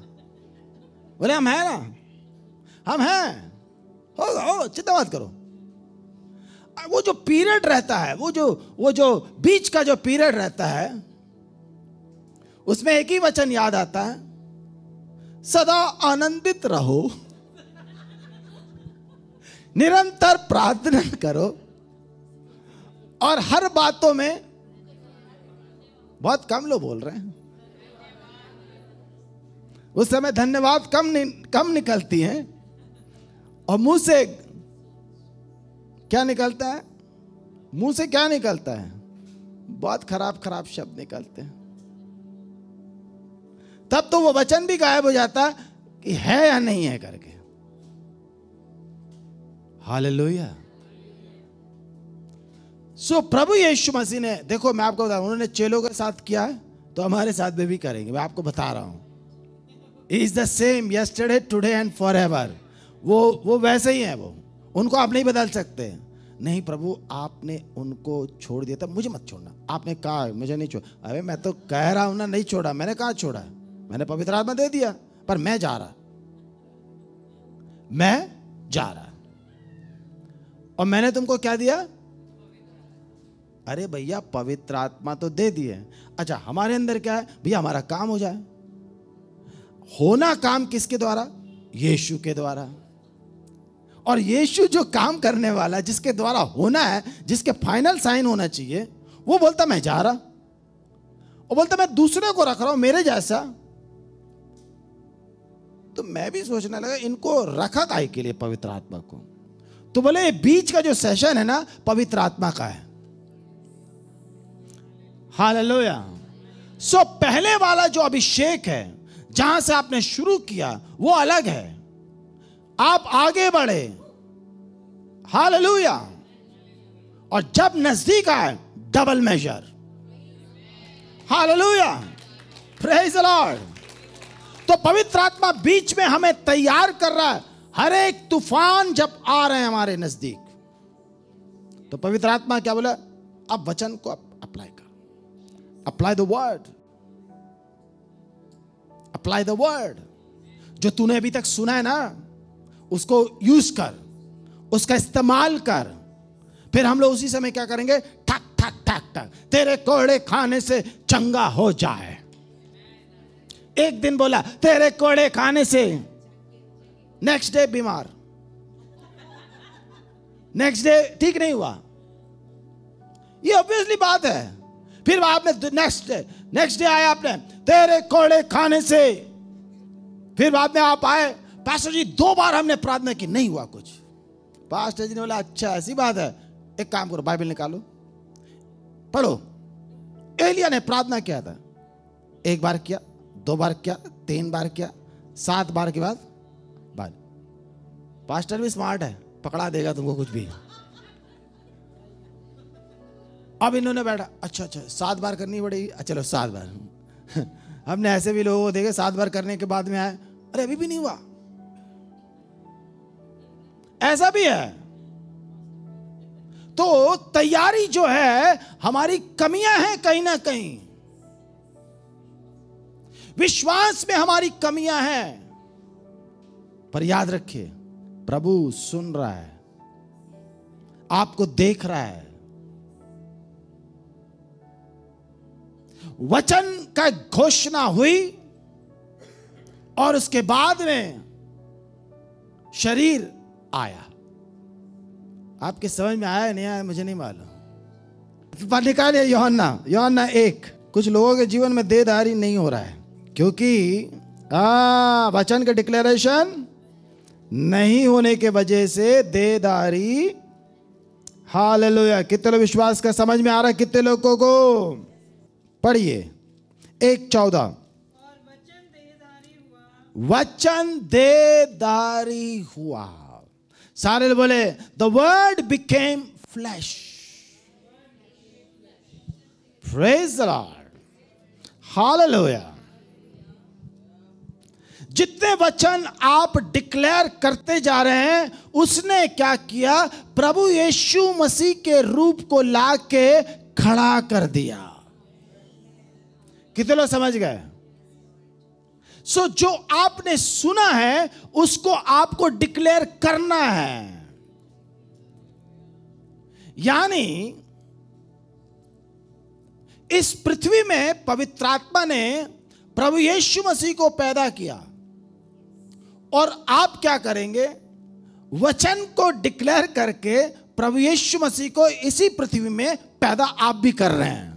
बोले हम हैं ना, हम हैं, हो चिंता मत करो। वो जो पीरियड रहता है, वो जो बीच का जो पीरियड रहता है, उसमें एक ही वचन याद आता है, सदा आनंदित रहो, निरंतर प्रार्थना करो, और हर बातों में, बहुत कम लोग बोल रहे हैं, उस समय धन्यवाद कम निकलती हैं, और मुंह से क्या निकलता है? मुंह से क्या निकलता है? बहुत खराब शब्द निकलते हैं। तब तो वो वचन भी गायब हो जाता कि है या नहीं है करके। हालेलुया। सो प्रभु यीशु मसीह ने, देखो मैं आपको बता रहा हूं, उन्होंने चेलों के साथ किया है तो हमारे साथ भी करेंगे। मैं आपको बता रहा हूं, ही is the same yesterday today and forever. वो वैसे ही है, वो उनको आप नहीं बदल सकते। नहीं प्रभु आपने उनको छोड़ दिया था, मुझे मत छोड़ना। आपने कहा मुझे नहीं छोड़, अरे मैं तो कह रहा हूं ना, नहीं छोड़ा। मैंने कहा छोड़ा? मैंने पवित्र आत्मा दे दिया, पर मैं जा रहा। और मैंने तुमको क्या दिया? अरे भैया पवित्र आत्मा तो दे दिए। अच्छा हमारे अंदर क्या है भैया? हमारा काम हो जाए। होना काम किसके द्वारा? यीशु के द्वारा। और यीशु जो काम करने वाला, जिसके द्वारा होना है, जिसके फाइनल साइन होना चाहिए, वो बोलता मैं जा रहा, और बोलता मैं दूसरे को रख रहा हूं मेरे जैसा। तो मैं भी सोचने लगा इनको रखा काहे के लिए पवित्र आत्मा को? तो बोले ये बीच का जो सेशन है ना, पवित्र आत्मा का है। हालेलुया। सो पहले वाला जो अभिषेक है, जहां से आपने शुरू किया, वो अलग है। आप आगे बढ़े, हालेलुया। और जब नजदीक आए, double measure. Hallelujah, praise the Lord. तो पवित्र आत्मा बीच में हमें तैयार कर रहा है। हर एक तूफान जब आ रहे हैं हमारे नजदीक, तो पवित्र आत्मा क्या बोला? अब वचन को अप्लाई कर, apply the word, apply the word. जो तूने अभी तक सुना है ना, उसको यूज कर, उसका इस्तेमाल कर। फिर हम लोग उसी समय क्या करेंगे? ठक ठक ठक ठक, तेरे कोड़े खाने से चंगा हो जाए। एक दिन बोला तेरे कोड़े खाने से, नेक्स्ट डे बीमार, नेक्स्ट डे ठीक नहीं हुआ। ये ऑब्वियसली बात है। फिर आपने नेक्स्ट डे आया, आपने तेरे कोड़े खाने से। फिर बाद में आप आए, पास्टर जी 2 बार हमने प्रार्थना की, नहीं हुआ कुछ। पास्टर जी ने बोला अच्छा ऐसी बात है, एक काम करो, बाइबल निकालो पढ़ो। एलिया ने प्रार्थना किया था, 1 बार किया, 2 बार किया, 3 बार किया, 7 बार के बाद पास्टर भी स्मार्ट है, पकड़ा देगा तुमको कुछ भी। अब इन्होंने बैठा, अच्छा 7 बार करनी पड़ेगी, चलो 7 बार। हमने ऐसे भी लोगों को देखे 7 बार करने के बाद में आए, अरे अभी भी नहीं हुआ। ऐसा भी है। तो तैयारी जो है, हमारी कमियां हैं कहीं ना कहीं, विश्वास में हमारी कमियां हैं, पर याद रखिए प्रभु सुन रहा है, आपको देख रहा है। वचन का घोषणा हुई और उसके बाद में शरीर आया। आपके समझ में आया नहीं आया मुझे नहीं मालूम। निकालिए यूहन्ना 1। कुछ लोगों के जीवन में देहधारी नहीं हो रहा है क्योंकि वचन के डिक्लेरेशन नहीं होने के वजह से देहधारी। हालेलुया। कितने लोग विश्वास का समझ में आ रहा है? कितने लोगों को? पढ़िए 1:14। वचन देहधारी हुआ। सारे बोले the word became flash. Praise the Lord. Hallelujah. जितने वचन आप डिक्लेयर करते जा रहे हैं, उसने क्या किया? प्रभु यीशु मसीह के रूप को लाके खड़ा कर दिया। कितने लोग समझ गए? सो जो आपने सुना है उसको आपको डिक्लेयर करना है। यानी इस पृथ्वी में पवित्र आत्मा ने प्रभु यीशु मसीह को पैदा किया, और आप क्या करेंगे? वचन को डिक्लेयर करके प्रभु यीशु मसीह को इसी पृथ्वी में पैदा आप भी कर रहे हैं।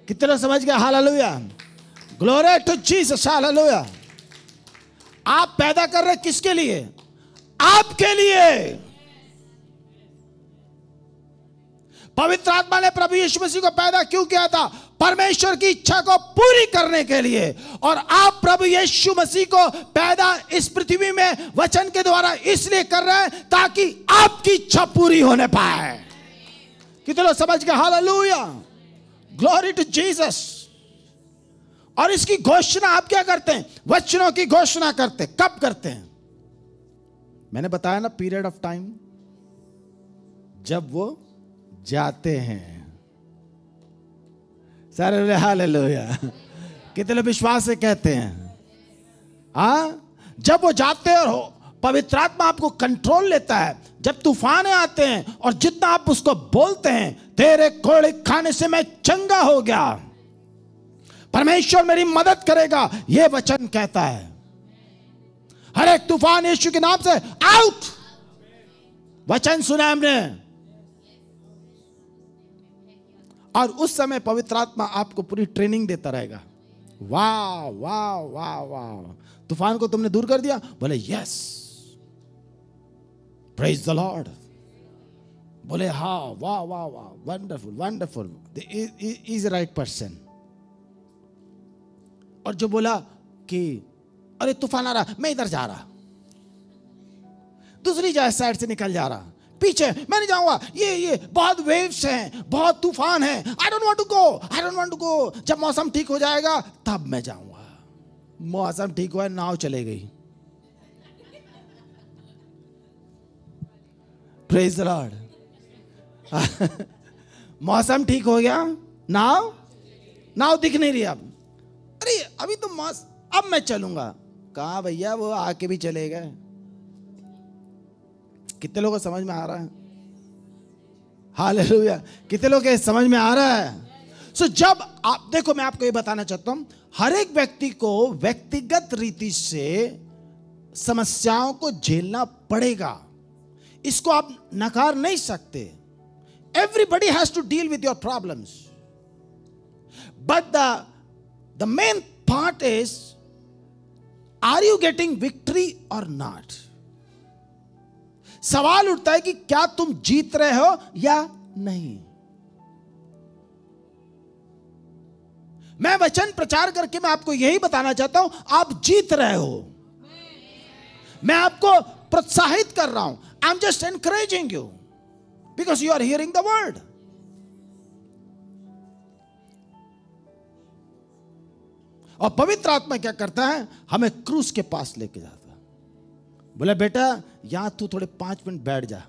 कितने लोग समझ गए? Hallelujah. Glory to Jesus. Hallelujah. आप पैदा कर रहे किसके लिए? आपके लिए। पवित्र आत्मा ने प्रभु यीशु मसीह को पैदा क्यों किया था? परमेश्वर की इच्छा को पूरी करने के लिए। और आप प्रभु यीशु मसीह को पैदा इस पृथ्वी में वचन के द्वारा इसलिए कर रहे हैं ताकि आपकी इच्छा पूरी होने पाए। कितने लोग समझ गए? हालेलुया। Glory to Jesus. और इसकी घोषणा आप क्या करते हैं? वचनों की घोषणा करते। कब करते हैं? मैंने बताया ना, पीरियड ऑफ टाइम, जब वो जाते हैं। सारे हालेलुया। कितने लोग विश्वास से कहते हैं? जब वो जाते हैं और पवित्र आत्मा आपको कंट्रोल लेता है, जब तूफानें आते हैं और जितना आप उसको बोलते हैं, तेरे कोड़े खाने से मैं चंगा हो गया, परमेश्वर मेरी मदद करेगा, यह वचन कहता है। हर एक तूफान यीशु के नाम से आउट। वचन सुना हमने। और उस समय पवित्र आत्मा आपको पूरी ट्रेनिंग देता रहेगा। वाह वाह वाह वाह, तूफान को तुमने दूर कर दिया? बोले यस, प्रेज द लॉर्ड। बोले हाँ, वाह वाह वाह, wonderful wonderful, is right person. और जो बोला कि अरे तूफान आ रहा, मैं इधर जा रहा, दूसरी साइड से निकल जा रहा, पीछे मैं नहीं जाऊंगा, ये बहुत वेव्स हैं, बहुत तूफान है, I don't want to go, I don't want to go. जब मौसम ठीक हो जाएगा तब मैं जाऊंगा। मौसम ठीक हुआ, नाव चले गई। Praise the Lord. मौसम ठीक हो गया, नाव दिख नहीं रही। अब अरे अभी तो अब मैं चलूंगा। कहा भैया, वो आके भी चले गए। कितने लोगों को समझ में आ रहा है? हालेलुया। कितने लोगों के समझ में आ रहा है? सो जब आप देखो, मैं आपको ये बताना चाहता हूं, हर एक व्यक्ति को व्यक्तिगत रीति से समस्याओं को झेलना पड़ेगा। इसको आप नकार नहीं सकते। Everybody has to deal with your problems, but the main part is, are you getting victory और नॉट? सवाल उठता है कि क्या तुम जीत रहे हो या नहीं। मैं वचन प्रचार करके मैं आपको यही बताना चाहता हूं, आप जीत रहे हो। मैं आपको प्रोत्साहित कर रहा हूं. I am just encouraging you because you are hearing the word. और पवित्र आत्मा क्या करता है? हमें क्रूस के पास लेके जाता है. बोले बेटा यहां तू थोड़े 5 मिनट बैठ जा.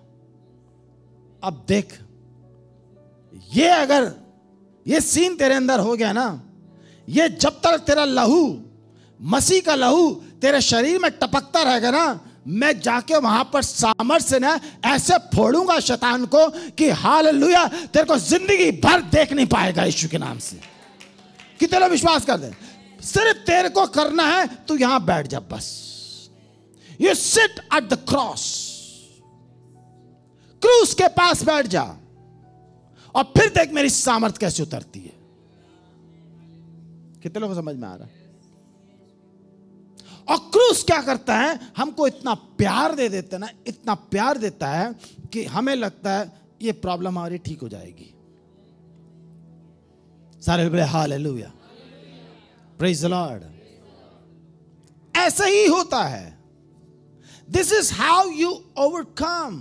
अब देख, ये अगर ये सीन तेरे अंदर हो गया ना, ये जब तक तेरा लहू, मसीह का लहू तेरे शरीर में टपकता रहेगा ना, मैं जाके वहां पर सामर्थ से ना ऐसे फोड़ूंगा शैतान को कि हालेलुया, तेरे को जिंदगी भर देख नहीं पाएगा यीशु के नाम से. कितने लोग विश्वास कर दे? सिर्फ तेरे को करना है, तू यहां बैठ जा बस. You sit at the cross, क्रूस के पास बैठ जा और फिर देख मेरी सामर्थ कैसे उतरती है. कितने लोगों को समझ में आ रहा है? और क्रूस क्या करता है? हमको इतना प्यार दे देता है ना, इतना प्यार देता है कि हमें लगता है ये प्रॉब्लम हमारी ठीक हो जाएगी. सारे बोले हालेलुया, प्रेज द लॉर्ड. ऐसा ही होता है. This is how you overcome.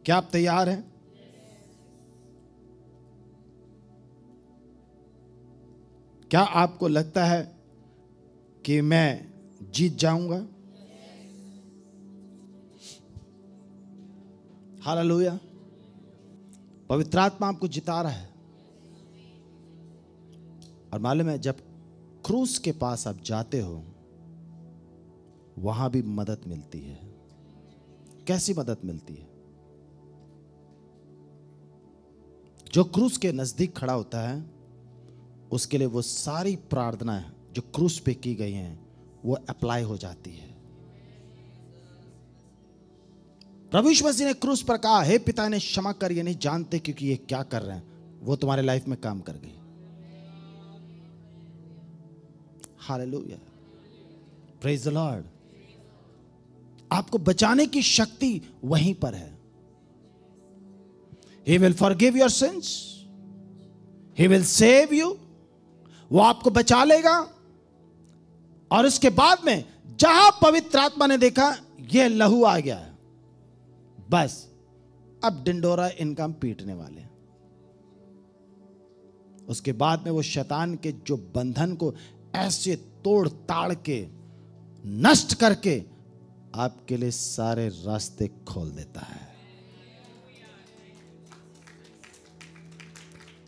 क्या आप तैयार हैं? क्या आपको लगता है कि मैं जीत जाऊंगा? हालेलुया. पवित्र आत्मा आपको जिता रहा है. और मालूम है, जब क्रूस के पास आप जाते हो वहां भी मदद मिलती है. कैसी मदद मिलती है? जो क्रूस के नजदीक खड़ा होता है उसके लिए वो सारी प्रार्थनाएं जो क्रूस पे की गई हैं वो अप्लाई हो जाती है. प्रभु यीशु मसीह ने क्रूस पर कहा, हे पिता इन्हें क्षमा कर, ये नहीं जानते क्योंकि ये क्या कर रहे हैं. वो तुम्हारे लाइफ में काम कर गई. Hallelujah, praise the Lord. आपको बचाने की शक्ति वहीं पर है. He will forgive your sins. He will save you. वो आपको बचा लेगा. और उसके बाद में जहां पवित्र आत्मा ने देखा ये लहू आ गया है, बस अब डिंडोरा इनका हम पीटने वाले हैं. उसके बाद में वो शैतान के जो बंधन को ऐसे तोड़ ताड़ के नष्ट करके आपके लिए सारे रास्ते खोल देता है.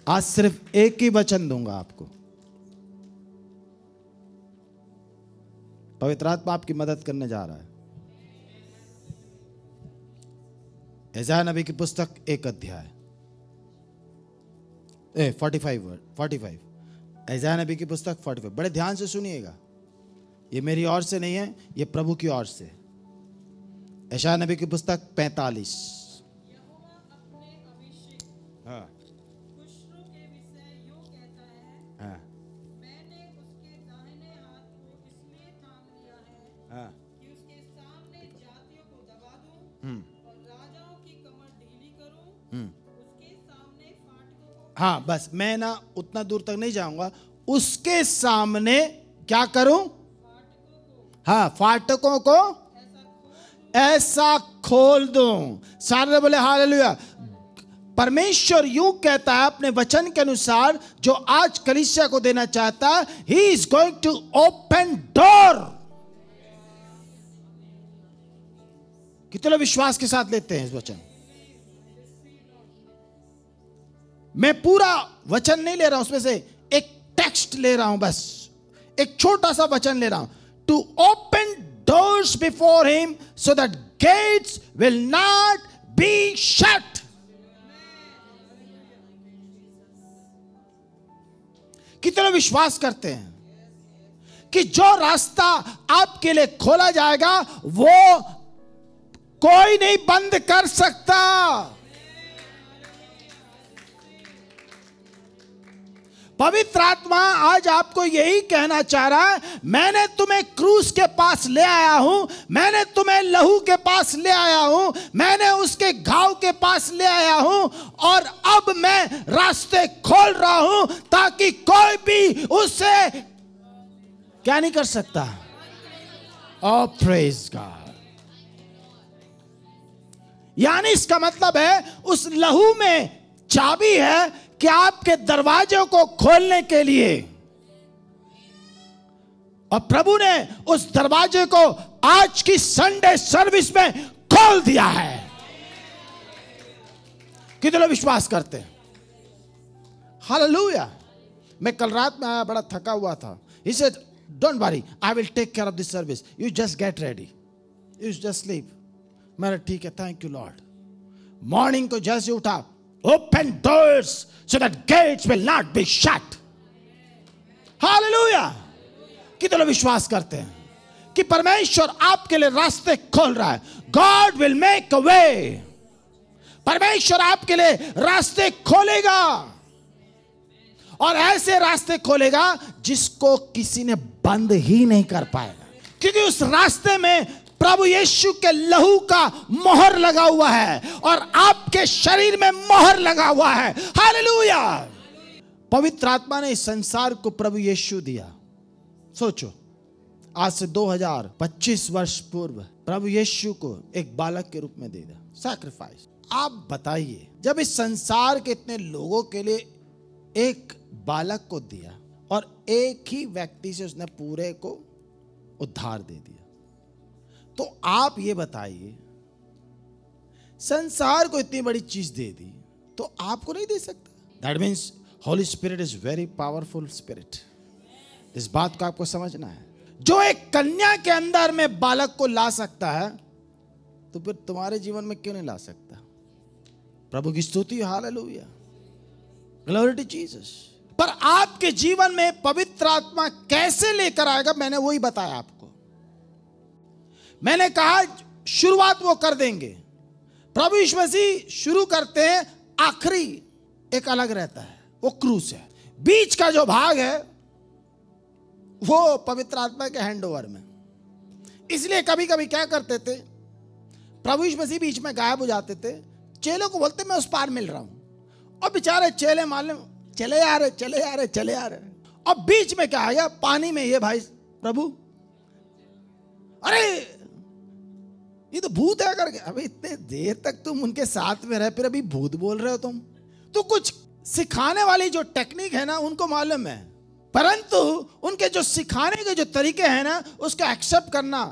आज सिर्फ एक ही वचन दूंगा आपको. पवित्र आत्मा आपकी मदद करने जा रहा है. यशायाह नबी की पुस्तक 1 अध्याय 45. यशायाह नबी की पुस्तक 45. बड़े ध्यान से सुनिएगा. ये मेरी ओर से नहीं है, ये प्रभु की ओर से. यशायाह नबी की पुस्तक 45. हाँ. हाँ, बस मैं ना उतना दूर तक नहीं जाऊंगा. उसके सामने क्या करूं? हाँ, फाटकों को ऐसा खोल दूं. सारे बोले हालेलुया. परमेश्वर यूं कहता है अपने वचन के अनुसार, जो आज कलीसिया को देना चाहता है, he is going to open door. कितने लोग विश्वास के साथ लेते हैं इस वचन? मैं पूरा वचन नहीं ले रहा हूं, उसमें से एक टेक्स्ट ले रहा हूं, बस एक छोटा सा वचन ले रहा हूं. To open doors before him so that gates will not be shut. कितने लोग विश्वास करते हैं कि जो रास्ता आपके लिए खोला जाएगा वो कोई नहीं बंद कर सकता? पवित्र आत्मा आज आपको यही कहना चाह रहा है, मैंने तुम्हें क्रूस के पास ले आया हूं, मैंने तुम्हें लहू के पास ले आया हूं, मैंने उसके घाव के पास ले आया हूं, और अब मैं रास्ते खोल रहा हूं ताकि कोई भी उससे क्या नहीं कर सकता, Oh, praise God. यानी इसका मतलब है उस लहू में चाबी है कि आपके दरवाजों को खोलने के लिए, और प्रभु ने उस दरवाजे को आज की संडे सर्विस में खोल दिया है। कितने लोग विश्वास करते हैं? हालेलुया। मैं कल रात में आया, बड़ा थका हुआ था। He said, don't worry, I will take care of this service. You just get ready. You just sleep. मैंने ठीक है, थैंक यू लॉर्ड। मॉर्निंग को जैसे उठा, open doors so that gates will not be shut. Hallelujah. कितने लोग विश्वास करते हैं कि परमेश्वर आपके लिए रास्ते खोल रहा है? गॉड विल मेक अ वे। परमेश्वर आपके लिए रास्ते खोलेगा, और ऐसे रास्ते खोलेगा जिसको किसी ने बंद ही नहीं कर पाएगा, क्योंकि उस रास्ते में प्रभु यीशु के लहू का मोहर लगा हुआ है और आपके शरीर में मोहर लगा हुआ है। हालेलुया। पवित्र आत्मा ने इस संसार को प्रभु यीशु दिया। सोचो, आज से 2025 वर्ष पूर्व प्रभु यीशु को एक बालक के रूप में दे दिया, सैक्रिफाइस। आप बताइए, जब इस संसार के इतने लोगों के लिए एक बालक को दिया और एक ही व्यक्ति से उसने पूरे को उद्धार दे दिया, तो आप ये बताइए, संसार को इतनी बड़ी चीज दे दी तो आपको नहीं दे सकता? That means Holi spirit is very powerful spirit. इस बात को आपको समझना है। जो एक कन्या के अंदर में बालक को ला सकता है, तो फिर तुम्हारे जीवन में क्यों नहीं ला सकता? प्रभु की स्तुति, हालेलुया, ग्लोरी टू जीसस। पर आपके जीवन में पवित्र आत्मा कैसे लेकर आएगा, मैंने वही बताया आपको। मैंने कहा शुरुआत वो कर देंगे। प्रभु यीशु मसीह शुरू करते हैं, आखिरी एक अलग रहता है, वो क्रूस है। बीच का जो भाग है वो पवित्र आत्मा के हैंडओवर में। इसलिए कभी कभी क्या करते थे, प्रभु यीशु मसीह बीच में गायब हो जाते थे, चेलों को बोलते मैं उस पार मिल रहा हूं, और बेचारे चेले मालूम चले आ रहे। और बीच में क्या आ गया, पानी में, ये भाई प्रभु, अरे ये तो भूत है करके। अभी इतने देर तक तुम उनके साथ में रहे, फिर अभी भूत बोल रहे हो तुम। तो कुछ सिखाने वाली जो टेक्निक है ना, उनको मालूम है, परंतु उनके जो सिखाने के जो तरीके हैं ना, उसको एक्सेप्ट करना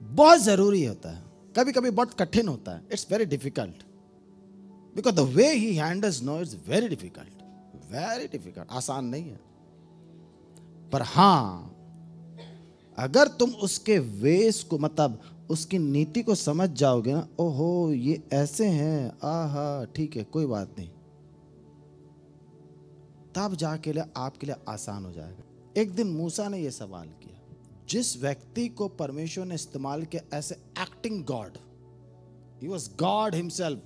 बहुत जरूरी होता है। कभी कभी बहुत कठिन होता है। It's very difficult, because the way he handles no it's very difficult, very difficult. आसान नहीं है। पर हां, अगर तुम उसके वेस को, मतलब उसकी नीति को समझ जाओगे ना, ओहो ये ऐसे हैं, आहा ठीक है, कोई बात नहीं, तब जाके आपके लिए आसान हो जाएगा। एक दिन मूसा ने यह सवाल किया, जिस व्यक्ति को परमेश्वर ने इस्तेमाल किया as acting God, he was God himself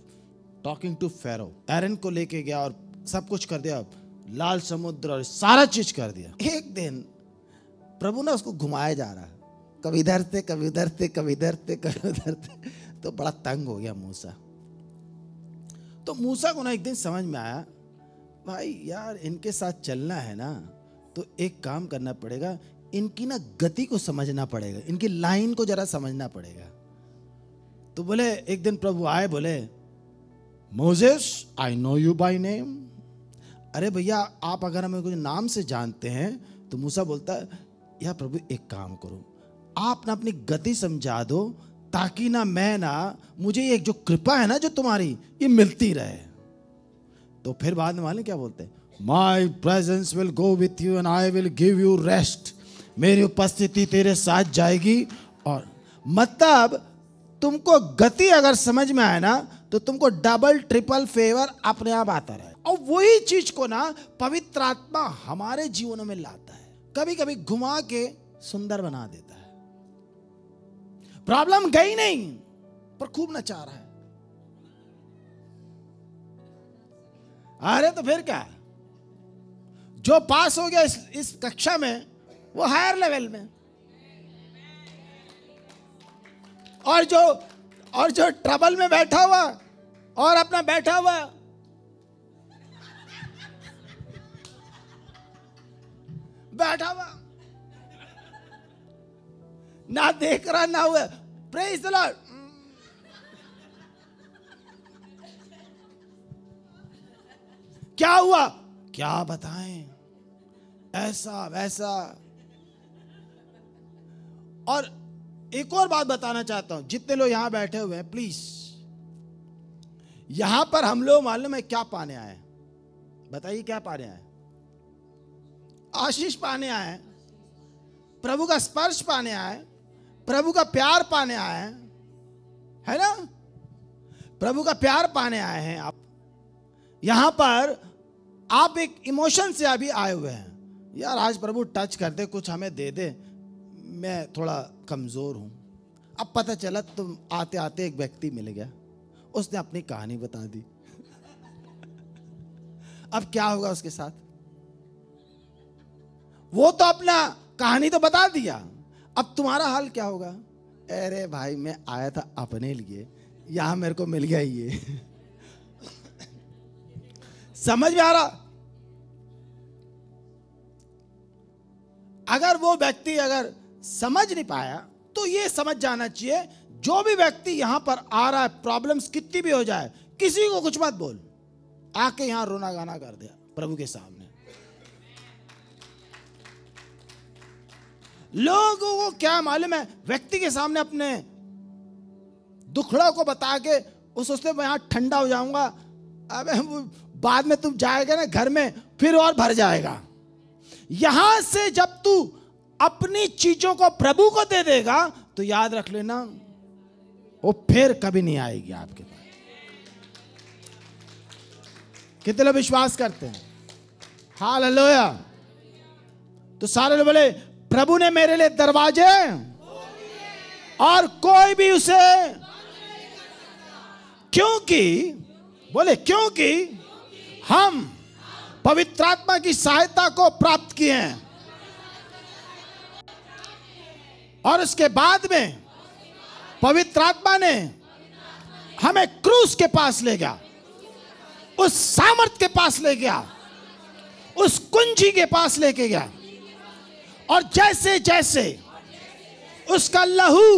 talking to Pharaoh. Aaron को लेके गया और सब कुछ कर दिया, लाल समुद्र और सारा चीज कर दिया। एक दिन प्रभु ने उसको घुमाया जा रहा है, कभी इधर से कभी उधर से, कभी इधर से कभी उधर से, तो बड़ा तंग हो गया मूसा। तो मूसा को ना एक दिन समझ में आया, भाई यार इनके साथ चलना है ना, तो एक काम करना पड़ेगा, इनकी ना गति को समझना पड़ेगा, इनकी लाइन को जरा समझना पड़ेगा। तो बोले, एक दिन प्रभु आए, बोले Moses I know you by name. अरे भैया, आप अगर हमें कुछ नाम से जानते हैं। तो मूसा बोलता है, या प्रभु एक काम करो, आप ना अपनी गति समझा दो, ताकि ना मैं ना, मुझे एक जो कृपा है ना जो तुम्हारी, ये मिलती रहे। तो फिर बाद में मालूम क्या बोलते हैं, माई presence will go with you and I will give you rest. मेरी उपस्थिति तेरे साथ जाएगी। और मतलब तुमको गति अगर समझ में आए ना, तो तुमको डबल ट्रिपल फेवर अपने आप आता रहे। और वही चीज को ना पवित्र आत्मा हमारे जीवनों में लाता है, कभी कभी घुमा के सुंदर बना देता है। प्रॉब्लम गई नहीं, पर खूब नचा रहा है। अरे तो फिर क्या, जो पास हो गया इस कक्षा में, वो हायर लेवल में, और जो ट्रबल में बैठा हुआ और अपना बैठा हुआ, ना देख रहा ना हुआ। Praise the Lord. क्या हुआ क्या बताएं, ऐसा वैसा। और एक और बात बताना चाहता हूं, जितने लोग यहां बैठे हुए हैं प्लीज, यहां पर हम लोग मालूम है क्या पाने आए हैं? बताइए क्या पाने आए? आशीष पाने आए, प्रभु का स्पर्श पाने आए, प्रभु का प्यार पाने आए हैं, है ना? प्रभु का प्यार पाने आए हैं। आप यहां पर आप एक इमोशन से अभी आए हुए हैं, यार आज प्रभु टच कर दे, कुछ हमें दे दे, मैं थोड़ा कमजोर हूं। अब पता चला तुम आते आते एक व्यक्ति मिल गया, उसने अपनी कहानी बता दी। अब क्या होगा उसके साथ? वो तो अपना कहानी तो बता दिया, अब तुम्हारा हाल क्या होगा? अरे भाई मैं आया था अपने लिए, यहां मेरे को मिल गया ये। समझ में आ रहा? अगर वो व्यक्ति अगर समझ नहीं पाया तो ये समझ जाना चाहिए, जो भी व्यक्ति यहां पर आ रहा है, प्रॉब्लम्स कितनी भी हो जाए, किसी को कुछ मत बोल, आके यहां रोना गाना कर दे प्रभु के सामने। लोगों को क्या मालूम है, व्यक्ति के सामने अपने दुखड़ा को बता के वो सोचते मैं यहां ठंडा हो जाऊंगा, अबे बाद में तुम जाएगा ना घर में फिर और भर जाएगा। यहां से जब तू अपनी चीजों को प्रभु को दे देगा तो याद रख लेना वो फिर कभी नहीं आएगी आपके पास। कितने लोग विश्वास करते हैं? हालेलुया। तो सारे लोग बोले प्रभु ने मेरे लिए दरवाजे और कोई भी उसे, क्योंकि बोले क्योंकि हम पवित्र आत्मा की सहायता को प्राप्त किए हैं। और उसके बाद में पवित्र आत्मा ने हमें क्रूस के पास ले गया, उस सामर्थ के पास ले गया, उस कुंजी के पास लेके गया। और जैसे जैसे उसका लहू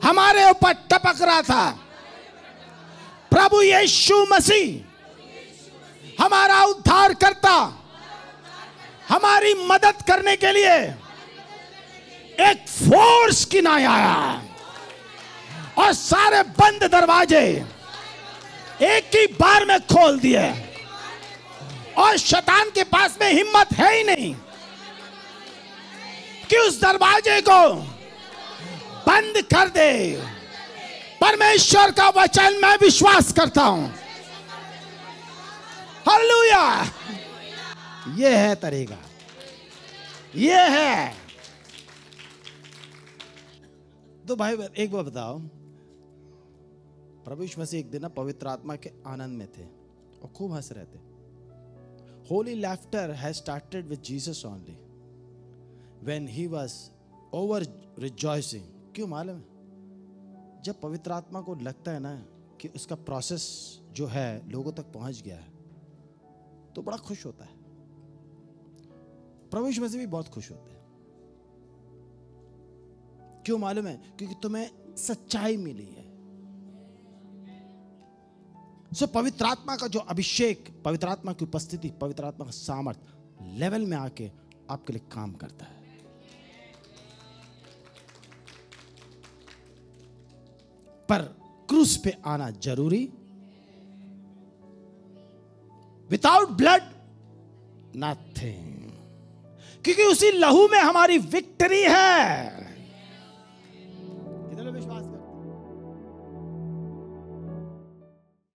हमारे ऊपर टपक रहा था, प्रभु यीशु मसीह हमारा उद्धार करता हमारी मदद करने के लिए एक फोर्स की नाई आया और सारे बंद दरवाजे एक ही बार में खोल दिए। और शैतान के पास में हिम्मत है ही नहीं कि उस दरवाजे को बंद कर दे। परमेश्वर का वचन मैं विश्वास करता हूं। हालेलुया। ये है तरीका, ये है। तो भाई एक बार बताओ, प्रभु यीशु मसीह एक दिन ना पवित्र आत्मा के आनंद में थे और खूब हंस रहे थे। Holi laughter has started with Jesus only when he was over rejoicing. क्यों मालूम है? जब पवित्र आत्मा को लगता है ना कि उसका प्रोसेस जो है लोगों तक पहुंच गया है तो बड़ा खुश होता है। प्रभु यीशु मसीह भी बहुत खुश होते हैं। क्यों मालूम है? क्योंकि तुम्हें सच्चाई मिली है। सो पवित्र आत्मा का जो अभिषेक, पवित्र आत्मा की उपस्थिति, पवित्र आत्मा का सामर्थ लेवल में आके आपके लिए काम करता है। पर क्रूस पे आना जरूरी। विदाउट ब्लड नथिंग, क्योंकि उसी लहू में हमारी विक्ट्री है।